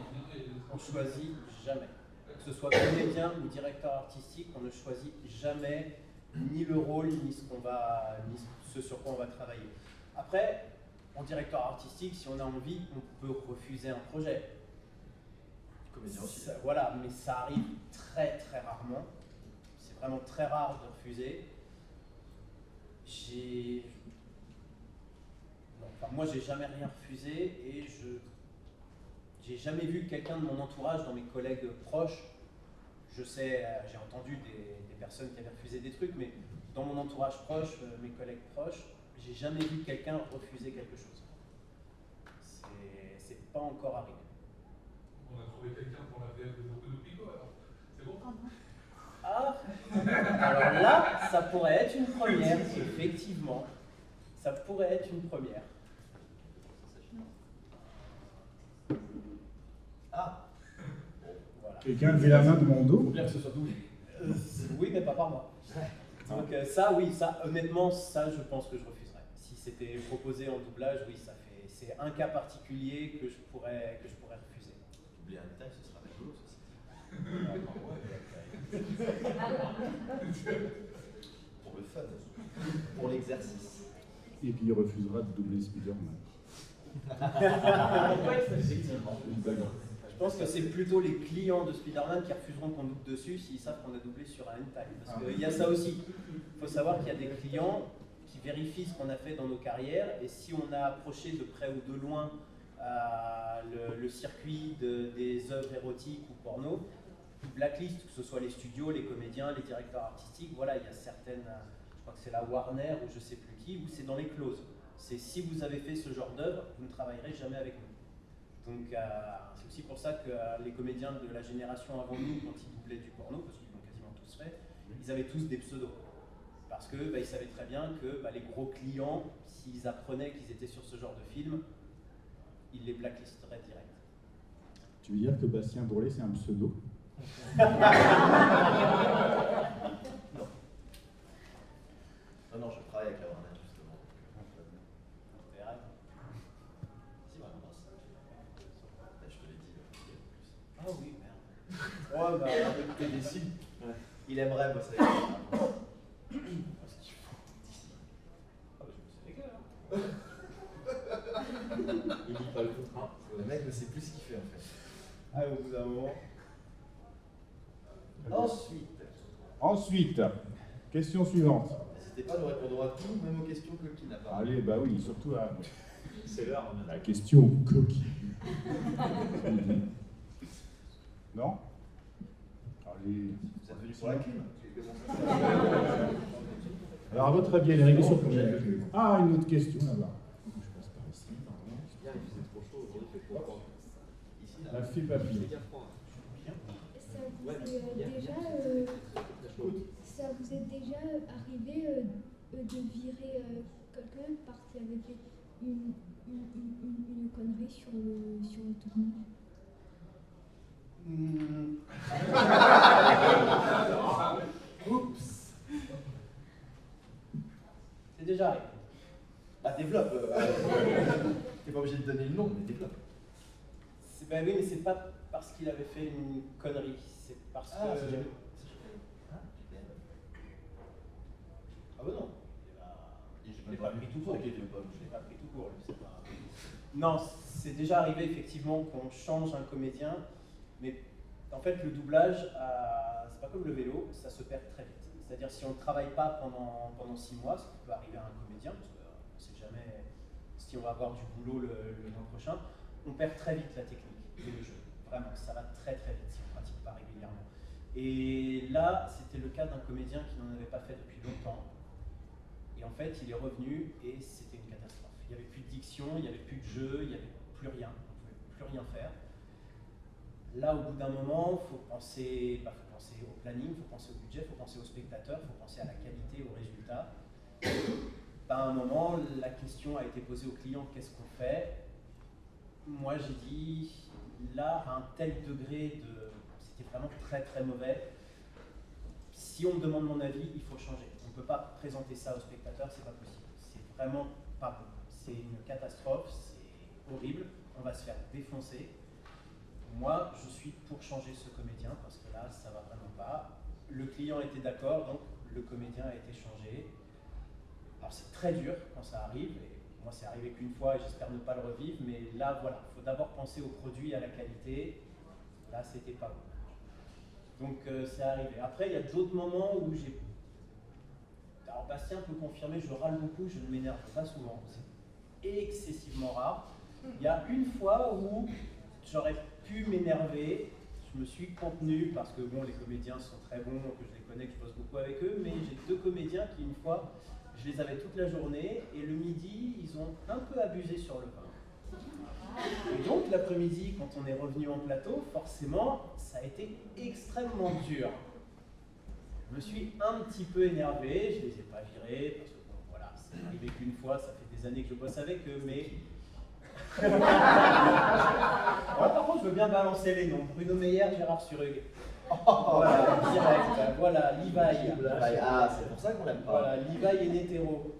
on choisit jamais. Que ce soit comédien ou directeur artistique, on ne choisit jamais ni le rôle, ni ce sur quoi on va travailler. Après, en directeur artistique, si on a envie, on peut refuser un projet. Comédien aussi. Voilà, mais ça arrive très très rarement. C'est vraiment très rare de refuser. Moi, j'ai jamais rien refusé et j'ai jamais vu quelqu'un de mon entourage, dans mes collègues proches. Je sais, j'ai entendu des personnes qui avaient refusé des trucs, mais dans mon entourage proche, mes collègues proches, j'ai jamais vu quelqu'un refuser quelque chose. C'est pas encore arrivé. On a trouvé quelqu'un pour la VF de Boku no Pico, alors c'est bon? Ah, alors là, ça pourrait être une première, effectivement. Ça pourrait être une première. Ah. Voilà. Quelqu'un levé la main de mon dos? Faut bien que ce soit doublé. Oui, mais pas par moi. Donc ça, oui, ça, honnêtement, ça, je pense que je refuserais. Si c'était proposé en doublage, oui, c'est un cas particulier que je pourrais refuser. Doubler un détail, ce sera rigolo, ça. Pour le fun, pour l'exercice. Et puis il refusera de doubler Spider-Man. Effectivement. Je pense que c'est plutôt les clients de Spider-Man qui refuseront qu'on double dessus s'ils savent qu'on a doublé sur un hentai. Parce qu'il y a ça aussi. Il faut savoir qu'il y a des clients qui vérifient ce qu'on a fait dans nos carrières et si on a approché de près ou de loin le circuit des œuvres érotiques ou porno, blacklist, que ce soit les studios, les comédiens, les directeurs artistiques, voilà, il y a certaines, je crois que c'est la Warner ou je sais plus qui, où c'est dans les clauses. C'est si vous avez fait ce genre d'œuvre, vous ne travaillerez jamais avec nous. Donc c'est aussi pour ça que les comédiens de la génération avant nous, quand ils doublaient du porno, parce qu'ils l'ont quasiment tous fait, ils avaient tous des pseudos. Parce qu'ils savaient très bien que les gros clients, s'ils apprenaient qu'ils étaient sur ce genre de film, ils les blacklisteraient direct. Tu veux dire que Bastien Bourlet, c'est un pseudo? Non, je travaille avec la Warner justement. Si, vraiment, je te l'ai dit. Ah oui, merde. Oh, bah, T'es déçu. Il aimerait bosser avec moi. Il lit pas le contrat. Le mec ne sait plus ce qu'il fait en fait. Ah, au bout d'un moment. Ensuite, question suivante. N'hésitez pas, nous répondrons à tout, même aux questions que qui n'a pas. Allez, bah oui, surtout à... C'est l'heure. La question coquille. Non? Allez. Vous êtes venu pour la clim. Alors, à votre avis, elle est réglée sur combien la clim? Ah, une autre question là-bas. Je passe par ici, pardon. Hier, il faisait trop chaud, aujourd'hui, il fait trop froid. Ici, là. La fille papillon. Ça vous est déjà arrivé de virer quelqu'un parce qu'il y avait une connerie sur le tournage? Oups. C'est déjà arrivé. Bah développe. T'es pas obligé de donner le nom, mais développe. Ben oui, mais c'est pas parce qu'il avait fait une connerie, c'est parce que... c'est jamais... Ah bah non. Je l'ai pas pris tout court. Je l'ai pas pris tout court, lui, c'est pas... Non, c'est déjà arrivé effectivement qu'on change un comédien, mais en fait le doublage, c'est pas comme le vélo, ça se perd très vite. C'est-à-dire si on ne travaille pas pendant 6 mois, ce qui peut arriver à un comédien, parce qu'on ne sait jamais si on va avoir du boulot le mois prochain, on perd très vite la technique et le jeu. Vraiment, ça va très très vite si on ne pratique pas régulièrement. Et là, c'était le cas d'un comédien qui n'en avait pas fait depuis longtemps. Et en fait, il est revenu et c'était une catastrophe. Il n'y avait plus de diction, il n'y avait plus de jeu, il n'y avait plus rien. On ne pouvait plus rien faire. Là, au bout d'un moment, il faut penser au planning, il faut penser au budget, il faut penser aux spectateurs, il faut penser à la qualité, aux résultats. À un moment, la question a été posée au client, qu'est-ce qu'on fait? Moi, j'ai dit, là, à un tel degré c'était vraiment très très mauvais. Si on me demande mon avis, il faut changer. On ne peut pas présenter ça aux spectateurs, c'est pas possible. C'est vraiment pas bon. C'est une catastrophe, c'est horrible, on va se faire défoncer. Moi, je suis pour changer ce comédien parce que là, ça va vraiment pas. Le client était d'accord, donc le comédien a été changé. Alors c'est très dur quand ça arrive, et moi c'est arrivé qu'une fois et j'espère ne pas le revivre, mais là voilà, il faut d'abord penser au produit, à la qualité. Là, c'était pas bon. Donc c'est arrivé. Après, il y a d'autres moments où j'ai... Alors Bastien peut confirmer, je râle beaucoup, je ne m'énerve pas souvent. C'est excessivement rare. Il y a une fois où j'aurais pu m'énerver, je me suis contenu parce que bon, les comédiens sont très bons, que je les connais, que je bosse beaucoup avec eux, mais j'ai 2 comédiens qui une fois, je les avais toute la journée et le midi, ils ont un peu abusé sur le pain. Et donc l'après-midi, quand on est revenu en plateau, forcément, ça a été extrêmement dur. Je me suis un petit peu énervé, je les ai pas virés, parce que bon, voilà, c'est arrivé qu'une fois, ça fait des années que je bosse avec eux, mais... Ouais, par contre, je veux bien balancer les noms. Bruno Meyer, Gérard Surug. Voilà, direct. Voilà, Levi. Ah, c'est pour ça qu'on l'aime pas. Voilà, Levi et Netero.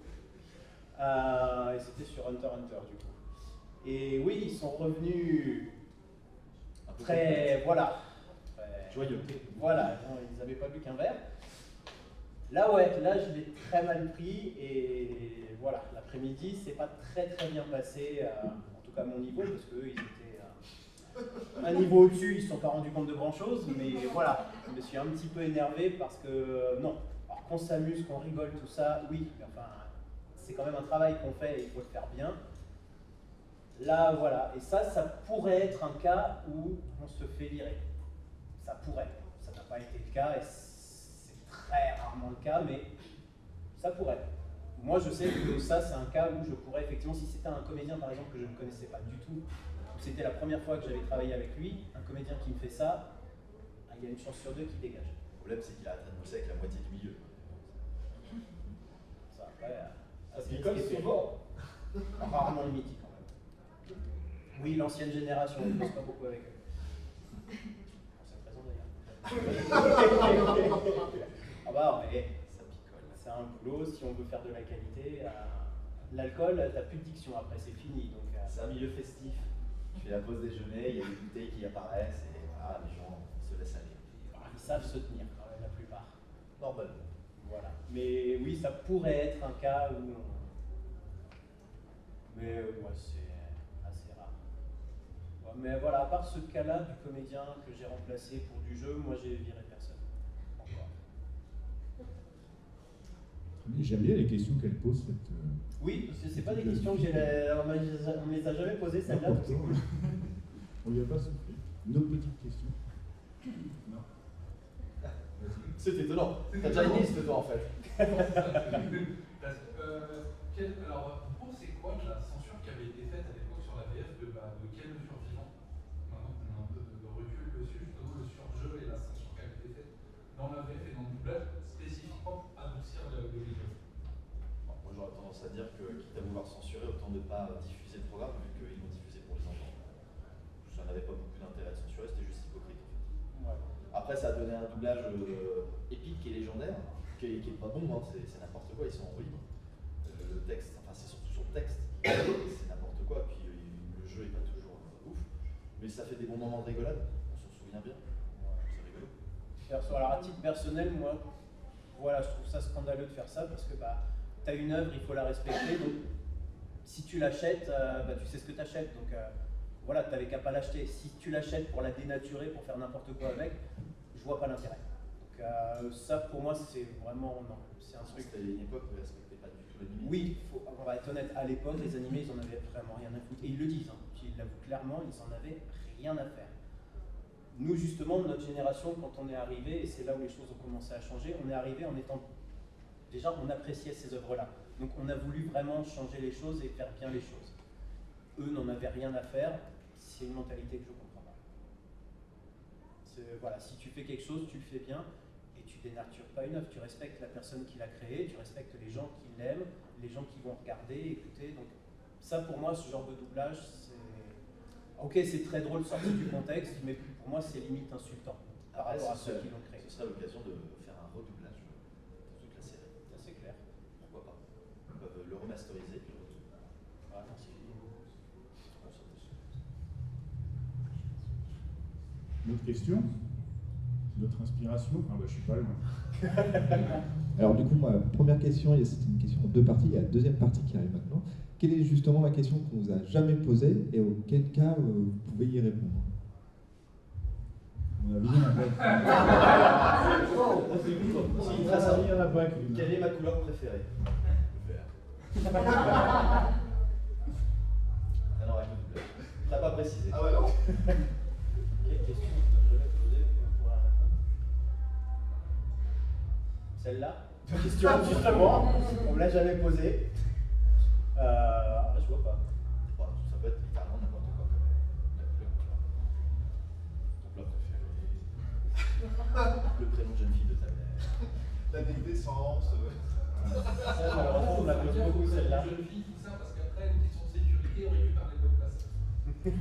Et c'était sur Hunter x Hunter, du coup. Et oui, ils sont revenus très... Voilà. Joyeux. Voilà, ils n'avaient pas bu qu'un verre. Là, ouais, là, je l'ai très mal pris. Et voilà, l'après-midi, c'est pas très très bien passé. En tout cas à mon niveau, parce qu'eux, ils étaient un niveau au-dessus, ils ne se sont pas rendus compte de grand-chose, mais voilà, je me suis un petit peu énervé parce que, non, alors qu'on s'amuse, qu'on rigole, tout ça, oui, mais enfin, c'est quand même un travail qu'on fait et il faut le faire bien. Là, voilà, et ça pourrait être un cas où on se fait virer. Ça pourrait, ça n'a pas été le cas, et c'est très rarement le cas, mais ça pourrait. Moi, je sais que ça, c'est un cas où je pourrais effectivement, si c'était un comédien par exemple que je ne connaissais pas du tout, c'était la première fois que j'avais travaillé avec lui, un comédien qui me fait ça, il y a une chance sur 2 qu'il dégage. Le problème, c'est qu'il a arrêté de bosser avec la moitié du milieu. Ça, après, ça picole souvent. Rarement le mythique quand même. Oui, l'ancienne génération, on ne bosse pas beaucoup avec eux. Pour cette raison d'ailleurs. Ah bah, mais c'est un boulot, si on veut faire de la qualité, l'alcool, t'as plus de diction après, c'est fini. Donc, c'est un milieu festif. Tu fais la pause déjeuner, il y a des bouteilles qui apparaissent et voilà, les gens se laissent aller. Ils savent se tenir quand même, la plupart. Normalement. Voilà. Mais oui, ça pourrait être un cas où... Mais ouais, c'est assez rare. Ouais, mais voilà, à part ce cas-là du comédien que j'ai remplacé pour du jeu, moi j'ai viré personne. Encore. J'aime bien les questions qu'elle pose. Oui, parce que c'est pas des questions que on ne les a jamais posées, celle-là. On lui a pas soufflé. Une autre petite question. Non. C'est étonnant. T'as déjà une liste, toi, en fait. Alors, pour vous, c'est quoi la censure qui avait été faite à l'époque sur la VF de quelle mesure vivante? Maintenant qu'on a un peu de recul dessus, justement, le surjeu et la censure qui avait été faite dans la VF et dans le doublage, spécifiquement adoucir le vidéo. Moi, j'aurais tendance à dire que, quitte à vouloir censurer, autant ne pas diffuser le programme, vu qu'ils l'ont diffusé pour les enfants. Ça n'avait pas beaucoup d'intérêt de censurer, c'était juste hypocrite, en fait. Ouais. Après, ça a donné un doublage épique et légendaire, qui est pas bon, hein, c'est n'importe quoi, ils sont en libre. Le texte, enfin c'est surtout sur le texte, c'est n'importe quoi, puis le jeu est pas toujours ouf, mais ça fait des bons moments de rigolade, on s'en souvient bien, c'est rigolo. Alors à titre personnel, moi, voilà, je trouve ça scandaleux de faire ça, parce que tu as une œuvre, il faut la respecter, donc si tu l'achètes, tu sais ce que tu achètes, donc voilà, tu n'avais qu'à pas l'acheter. Si tu l'achètes pour la dénaturer, pour faire n'importe quoi avec, je vois pas l'intérêt. Donc ça pour moi c'est vraiment non, c'est un truc. C'était une époque où ils respectaient pas du tout l'animé. Oui, on va être honnête, à l'époque les animés ils en avaient vraiment rien à foutre. Et ils le disent, hein. Ils l'avouent clairement, ils en avaient rien à faire. Nous justement, notre génération, quand on est arrivé, et c'est là où les choses ont commencé à changer, on est arrivé en étant. Déjà on appréciait ces œuvres-là. Donc on a voulu vraiment changer les choses et faire bien les choses. Eux n'en avaient rien à faire, c'est une mentalité que je comprends pas. Voilà, si tu fais quelque chose, tu le fais bien. Tu dénatures pas une œuvre, tu respectes la personne qui l'a créée, tu respectes les gens qui l'aiment, les gens qui vont regarder, écouter. Donc ça pour moi, ce genre de doublage, c'est... Ok, c'est très drôle sorti du contexte, mais pour moi c'est limite insultant par rapport à ceux qui l'ont créé. Ce serait l'occasion de faire un redoublage de toute la série. Ça c'est clair. Pourquoi pas? Ils peuvent le remasteriser et puis le redoubler. Ah non, c'est... Une autre question? D'autres inspirations? Ah bah je suis pas loin. Alors du coup, ma première question, c'était une question en deux parties, il y a la deuxième partie qui arrive maintenant. Quelle est justement la question qu'on vous a jamais posée et auquel cas vous pouvez y répondre? On a vu, il y en a pas. Quelle est ma couleur préférée? Vert. Alors avec le doublage. T'as pas précisé. Ah ouais, non. Quelle question celle-là, question justement, on me l'a jamais posée. Je vois pas. Bon, ça peut être littéralement n'importe quoi comme la couleur. Ton plat préféré. Le prénom de jeune fille de ta mère. La décence. Ça, malheureusement, on l'a pose beaucoup celle-là. Jeune fille, tout ça, parce qu'après, une question de sécurité, on récupère les bonnes places. Ce ne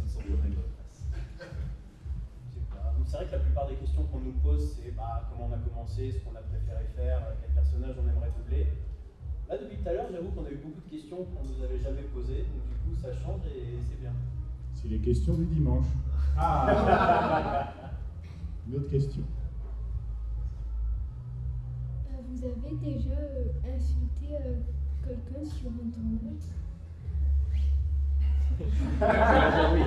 sont pas les bonnes places. C'est vrai que la plupart des questions qu'on nous pose, c'est comment on a commencé, ce qu'on a préféré faire, quel personnage on aimerait doubler. Là, depuis tout à l'heure, j'avoue qu'on a eu beaucoup de questions qu'on ne nous avait jamais posées, donc du coup, ça change et c'est bien. C'est les questions du dimanche. Ah. Une autre question. Vous avez déjà insulté quelqu'un sur Internet? Oui.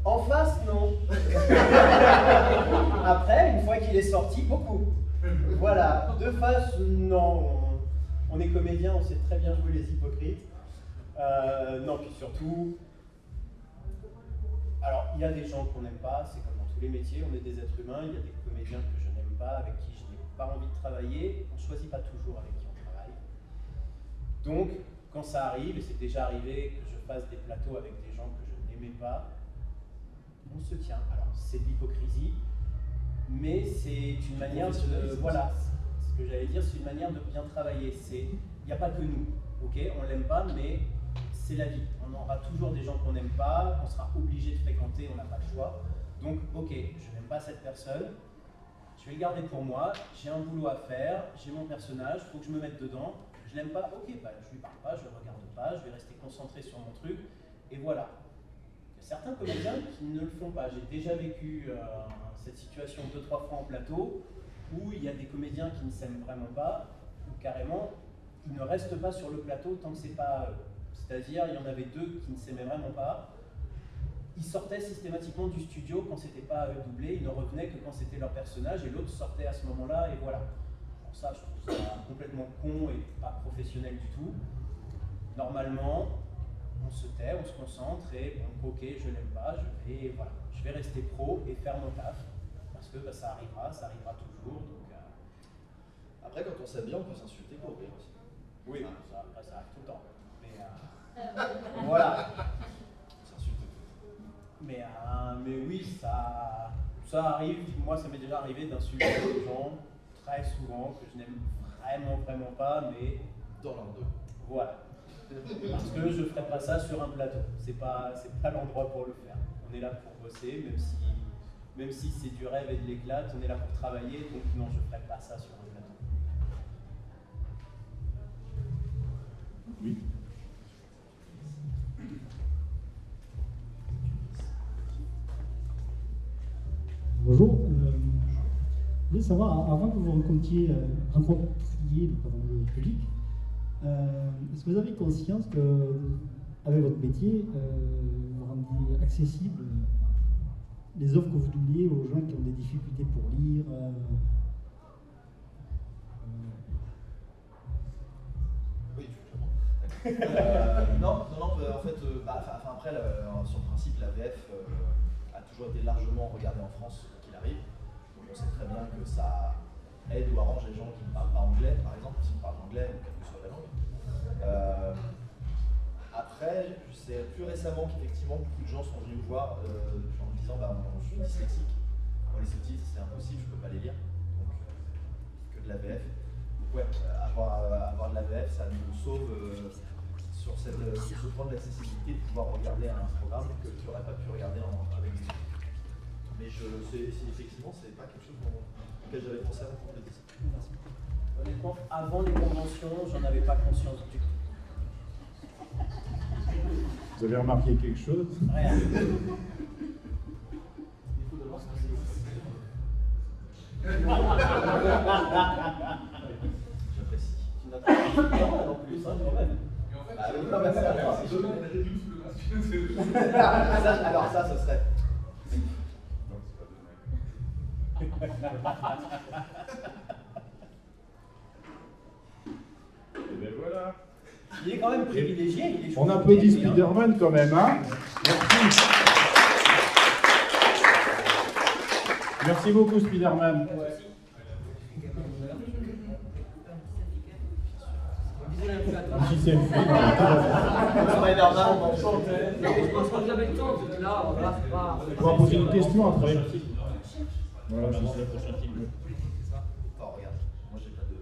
En face, non. Après, une fois qu'il est sorti, beaucoup. Voilà. De face, non. On est comédien, on sait très bien jouer les hypocrites. Non, puis surtout... Alors, il y a des gens qu'on n'aime pas, c'est comme dans tous les métiers, on est des êtres humains, il y a des comédiens que je n'aime pas, avec qui je n'ai pas envie de travailler. On ne choisit pas toujours avec qui on travaille. Donc, quand ça arrive, et c'est déjà arrivé que je fasse des plateaux avec des gens que je n'aimais pas, on se tient. Alors, c'est de l'hypocrisie, mais c'est une manière de... Voilà, ce que j'allais dire, c'est une manière de bien travailler. Il n'y a pas que nous, ok? On ne l'aime pas, mais c'est la vie. On aura toujours des gens qu'on n'aime pas, qu'on sera obligé de fréquenter, on n'a pas le choix. Donc, ok, je n'aime pas cette personne, je vais le garder pour moi, j'ai un boulot à faire, j'ai mon personnage, il faut que je me mette dedans. Je l'aime pas, ok, je lui parle pas, je le regarde pas, je vais rester concentré sur mon truc, et voilà. Il y a certains comédiens qui ne le font pas. J'ai déjà vécu cette situation 2-3 fois en plateau, où il y a des comédiens qui ne s'aiment vraiment pas, ou carrément, ils ne restent pas sur le plateau tant que c'est pas eux. C'est-à-dire, il y en avait 2 qui ne s'aimaient vraiment pas, ils sortaient systématiquement du studio quand c'était pas à eux de doubler, ils ne revenaient que quand c'était leur personnage et l'autre sortait à ce moment-là et voilà. Alors ça, je trouve ça complètement con et pas professionnel du tout. Normalement, on se tait, on se concentre et bon, ok, je l'aime pas, je vais rester pro et faire mon taf parce que bah, ça arrivera toujours. Donc, après, quand on s'aime bien, on peut s'insulter pour rire aussi. oui, ça arrive tout le temps. Mais voilà. Mais oui, ça arrive. Moi, ça m'est déjà arrivé d'insulter des gens très souvent que je n'aime vraiment pas, mais dans l'un d'eux. Voilà. Parce que je ne ferai pas ça sur un plateau. C'est pas l'endroit pour le faire. On est là pour bosser, même si c'est du rêve et de l'éclate, on est là pour travailler. Donc non, je ne ferai pas ça sur un plateau. Oui. Bonjour. Je voulais savoir, avant que vous rencontriez le public, est-ce que vous avez conscience que, avec votre métier, vous rendiez accessible les offres que vous doubliez aux gens qui ont des difficultés pour lire Oui, non, en fait, après, sur le principe, la VF a toujours été largement regardée en France, quoi qu'il arrive. Donc on sait très bien que ça aide ou arrange les gens qui ne parlent pas anglais, par exemple, s'ils parlent anglais ou quelle que soit la langue. Après, je sais plus récemment qu'effectivement beaucoup de gens sont venus me voir en me disant je suis dyslexique. Moi, les sous-titres, c'est impossible, je ne peux pas les lire. Donc, que de la VF. Donc, ouais, avoir de la VF, ça nous sauve sur ce point de l'accessibilité de pouvoir regarder un programme que tu n'aurais pas pu regarder avec des sous-titres. Mais effectivement, c'est pas quelque chose auquel j'avais pensé avant qu'on le dise. Honnêtement, avant les conventions, j'en avais pas conscience du tout. Vous avez remarqué quelque chose? Rien. J'apprécie. Tu n'as pas en plus, hein, quand même. Alors ça, ce serait. Et bien voilà. Il est quand même privilégié. On applaudit Spider-Man quand même, hein? Merci. Merci beaucoup, Spider-Man. Qui c'est le film? Spider-Man, on chantait. Je pense qu'on avait le temps, là, on va pas. On va poser une question après. Voilà, c'est le prochain film. Oh, regarde, moi j'ai pas de.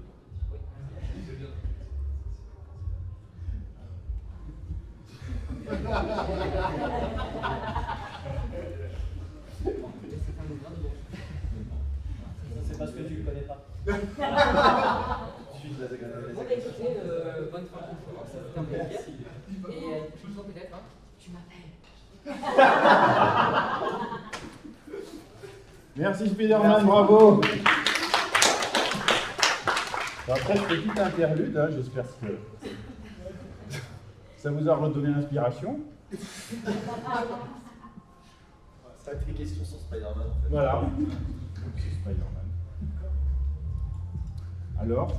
C'est parce que tu le connais pas. Bon, bah écoutez, bonne fin de conférence, c'était un plaisir. Et toujours peut-être, hein, tu m'appelles. Merci Spider-Man, bravo. Après, c'était tout interlude, hein, j'espère que ça vous a redonné l'inspiration. Ça a été des questions sur Spider-Man en fait. Voilà. C'est Spider-Man. Alors,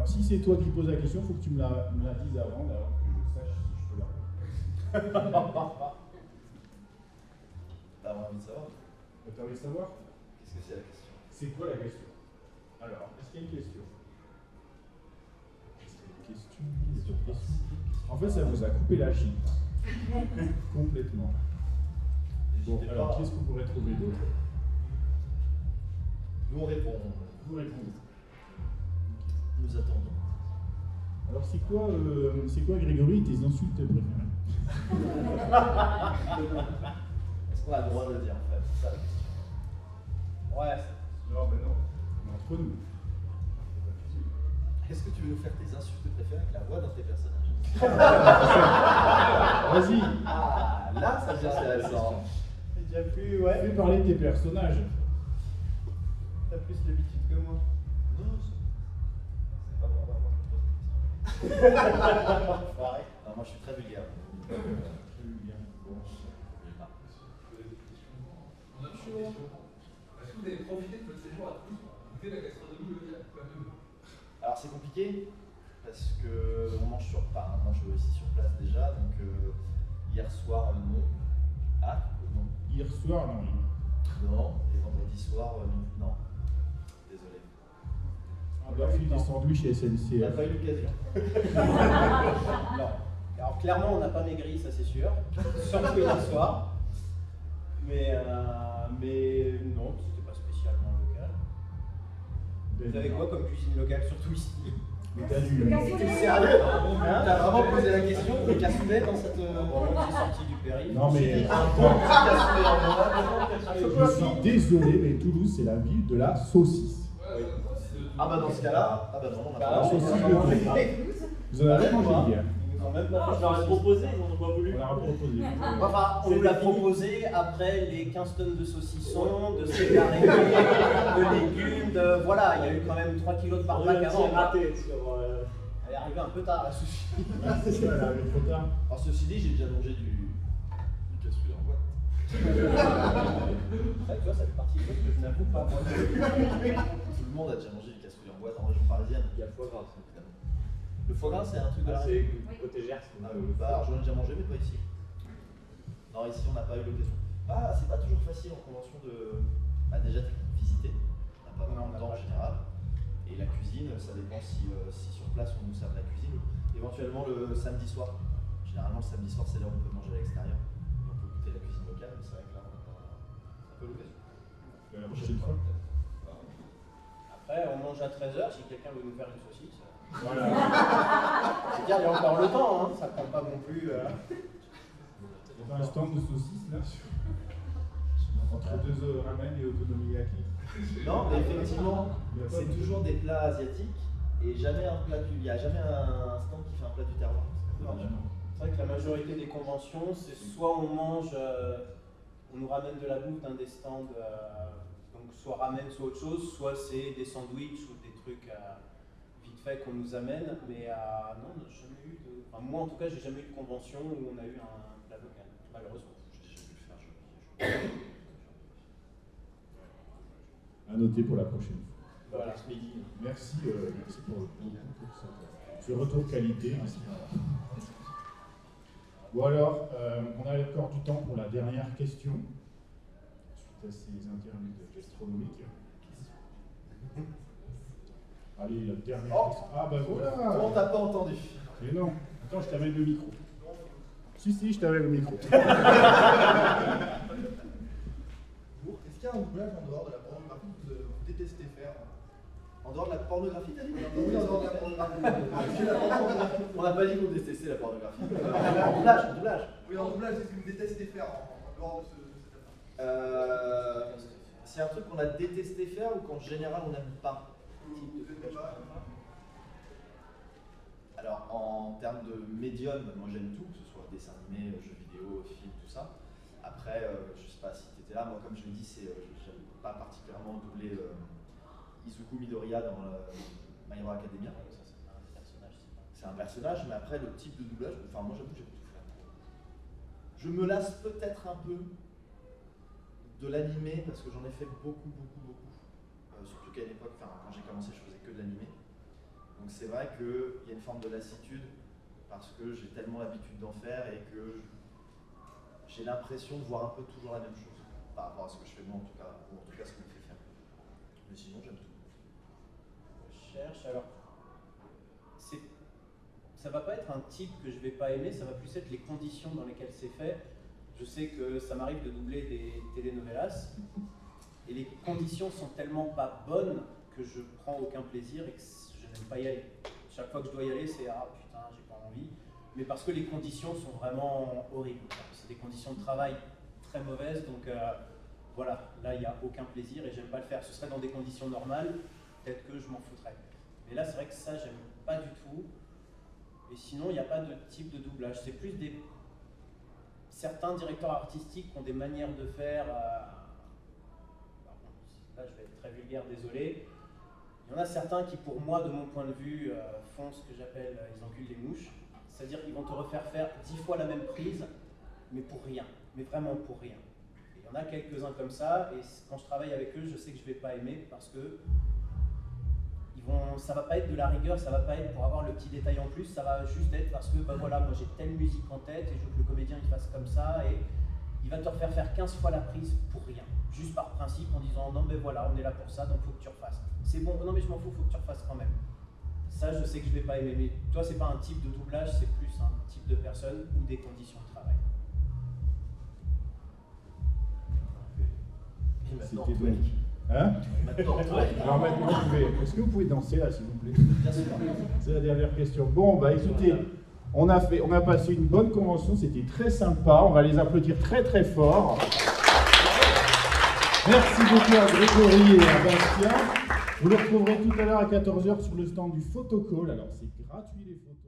si c'est toi qui poses la question, il faut que tu me la dises avant, alors que je sache si je peux la répondre. T'as envie de savoir? T'as envie de savoir? Qu'est-ce que c'est la question? C'est quoi la question? Alors, est-ce qu'il y a une question? Est-ce qu'il y a une question? En fait, ça vous a coupé la chine. Complètement. Bon, alors, qu'est-ce que vous pourrez trouver d'autre? Nous, on répond. Vous répondez. Nous attendons. Alors, c'est quoi, Grégory, tes insultes préférées? Est-ce qu'on a le droit de le dire, en fait? C'est ça la question. Ouais. Non, ben non. On est entre nous. Est-ce que tu veux nous faire tes insultes préférées avec la voix d'un de tes personnages? Vas-y. Ah, là, ça devient intéressant. J'ai déjà plus, ouais. Fais parler tes personnages. T'as plus l'habitude que moi. Non, c'est pas bon, moi je pose non, moi je suis très vulgaire. Très vulgaire. Bon. séjour. Est-ce que vous avez profité de votre séjour à Toulouse pour goûter la gastronomie locale? Alors c'est compliqué parce que on mange aussi sur place déjà, donc hier soir non. Ah non. Hier soir non. Non, et vendredi soir non. Désolé. On a fait des sandwichs SNCF. On n'a pas eu l'occasion. Non. Alors clairement on n'a pas maigri, ça c'est sûr. Surtout hier soir. Mais non, c'était pas spécialement local. Vous avez quoi comme cuisine locale, surtout ici? T'es sérieux? T'as vraiment posé la question? Des cassoulets dans cette... J'ai sorti du périph'. Non mais je suis désolé, mais Toulouse c'est la ville de la saucisse. Ah bah dans ce cas-là, non, on a pas La saucisse de Toulouse. Vous en avez mangé hier? Je leur ai proposé, ils n'en ont pas voulu. On leur a proposé. Enfin, on nous l'a proposé après les 15 tonnes de saucissons, de steak arrêté, de légumes, voilà, il y a eu quand même 3 kilos de barbac avant. Raté Elle est arrivée un peu tard la sushi. C'est ça, elle est arrivée trop tard. Alors ceci dit, j'ai déjà mangé du cassoulet en boîte. Ouais, tu vois, ça fait partie des choses que je n'avoue pas. Moi. Tout le monde a déjà mangé du cassoulet en boîte en région parisienne. Il y a le foie gras. Le foie gras, c'est un truc de la C'est côté Gers. Bah, j'en ai déjà mangé, mais pas ici. Non, ici, on n'a pas eu l'occasion. Ah, c'est pas toujours facile en convention de. Bah, déjà, de visiter. On n'a pas vraiment de temps en général. Et la cuisine, ça dépend si sur place on nous sert de la cuisine. Éventuellement le samedi soir. Généralement, le samedi soir, c'est là où on peut manger à l'extérieur. Et on peut goûter la cuisine locale, mais c'est vrai que là, on n'a pas l'occasion. La prochaine fois. Après, on mange à 13h si quelqu'un veut nous faire une saucisse. Voilà. C'est bien, il y a encore le temps, hein. Ça prend pas non plus. Il y avait un stand de saucisses là, entre deux ramen et okonomiyaki. Non, mais effectivement, c'est toujours des plats asiatiques et jamais un plat il n'y a jamais un stand qui fait un plat du terroir. C'est vrai que la majorité des conventions, c'est soit on mange, on nous ramène de la bouffe d'un des stands, donc soit ramen, soit autre chose, soit c'est des sandwichs ou des trucs vite fait qu'on nous amène, mais non, on n'a jamais eu de. Enfin, moi en tout cas, j'ai jamais eu de convention où on a eu un plat local, malheureusement. J'ai jamais pu le faire. À noter pour la prochaine fois. Voilà. Merci, merci pour ce retour qualité. Bon alors, on a encore du temps pour la dernière question, suite à ces interludes gastronomiques. Allez, la dernière question. Ah bah voilà. On t'a pas entendu. Mais non, attends, je t'amène le micro. Si, je t'amène le micro. Est-ce qu'il y a un doublage en dehors de la pornographie que vous détestez faire? En dehors de la pornographie, t'as dit? Oui, en dehors de la pornographie. On n'a pas dit qu'on détestait la pornographie. En doublage. Oui, en doublage, c'est ce que vous détestez faire en dehors de cette affaire. C'est un truc qu'on a détesté faire ou qu'en général on n'aime pas? Alors en termes de médium, moi j'aime tout, que ce soit dessin animé, jeux vidéo, film, tout ça. Après, je sais pas si tu étais là, moi comme je l'ai dit, j'aime pas particulièrement doubler Izuku Midoriya dans My Hero Academia. C'est un personnage, mais après le type de doublage, enfin moi j'avoue que j'aime tout faire. Je me lasse peut-être un peu de l'animé parce que j'en ai fait beaucoup. Surtout qu'à une époque, quand j'ai commencé, je faisais que de l'animé. Donc c'est vrai qu'il y a une forme de lassitude parce que j'ai tellement l'habitude d'en faire et que j'ai l'impression de voir un peu toujours la même chose par rapport à ce que je fais moi en tout cas, ou en tout cas ce qu'on me fait faire. Mais sinon j'aime tout. Je cherche, alors ça va pas être un type que je vais pas aimer, ça va plus être les conditions dans lesquelles c'est fait. Je sais que ça m'arrive de doubler des telenovelas et les conditions sont tellement pas bonnes que je prends aucun plaisir et que je n'aime pas y aller. Chaque fois que je dois y aller, c'est ah putain, j'ai pas envie. Mais parce que les conditions sont vraiment horribles. C'est des conditions de travail très mauvaises, donc voilà, là il n'y a aucun plaisir et j'aime pas le faire. Ce serait dans des conditions normales, peut-être que je m'en foutrais. Mais là, c'est vrai que ça, j'aime pas du tout. Et sinon, il n'y a pas de type de doublage. C'est plus certains directeurs artistiques qui ont des manières de faire. Là, je vais être très vulgaire, désolé. Il y en a certains qui, pour moi, de mon point de vue, font ce que j'appelle ils enculent les mouches. C'est-à-dire qu'ils vont te refaire faire 10 fois la même prise, mais pour rien. Mais vraiment pour rien. Et il y en en a quelques-uns comme ça, et quand je travaille avec eux, je sais que je ne vais pas aimer parce que ça ne va pas être de la rigueur, ça ne va pas être pour avoir le petit détail en plus, ça va juste être parce que bah voilà, moi j'ai telle musique en tête et je veux que le comédien il fasse comme ça, et il va te refaire faire 15 fois la prise pour rien, juste par principe en disant non mais voilà, on est là pour ça, donc il faut que tu refasses. C'est bon, non mais je m'en fous, il faut que tu refasses quand même. Ça je sais que je ne vais pas aimer, mais toi c'est pas un type de doublage, c'est plus un type de personne ou des conditions de travail. Et maintenant, C'était donc. Hein? Alors maintenant, est-ce que vous pouvez danser là, s'il vous plaît? Bien sûr. C'est la dernière question. Bon, bah écoutez, on a passé une bonne convention, c'était très sympa. On va les applaudir très très fort. Merci beaucoup à Grégory et à Bastien. Vous les retrouverez tout à l'heure à 14h sur le stand du Photocall. Alors c'est gratuit les photos.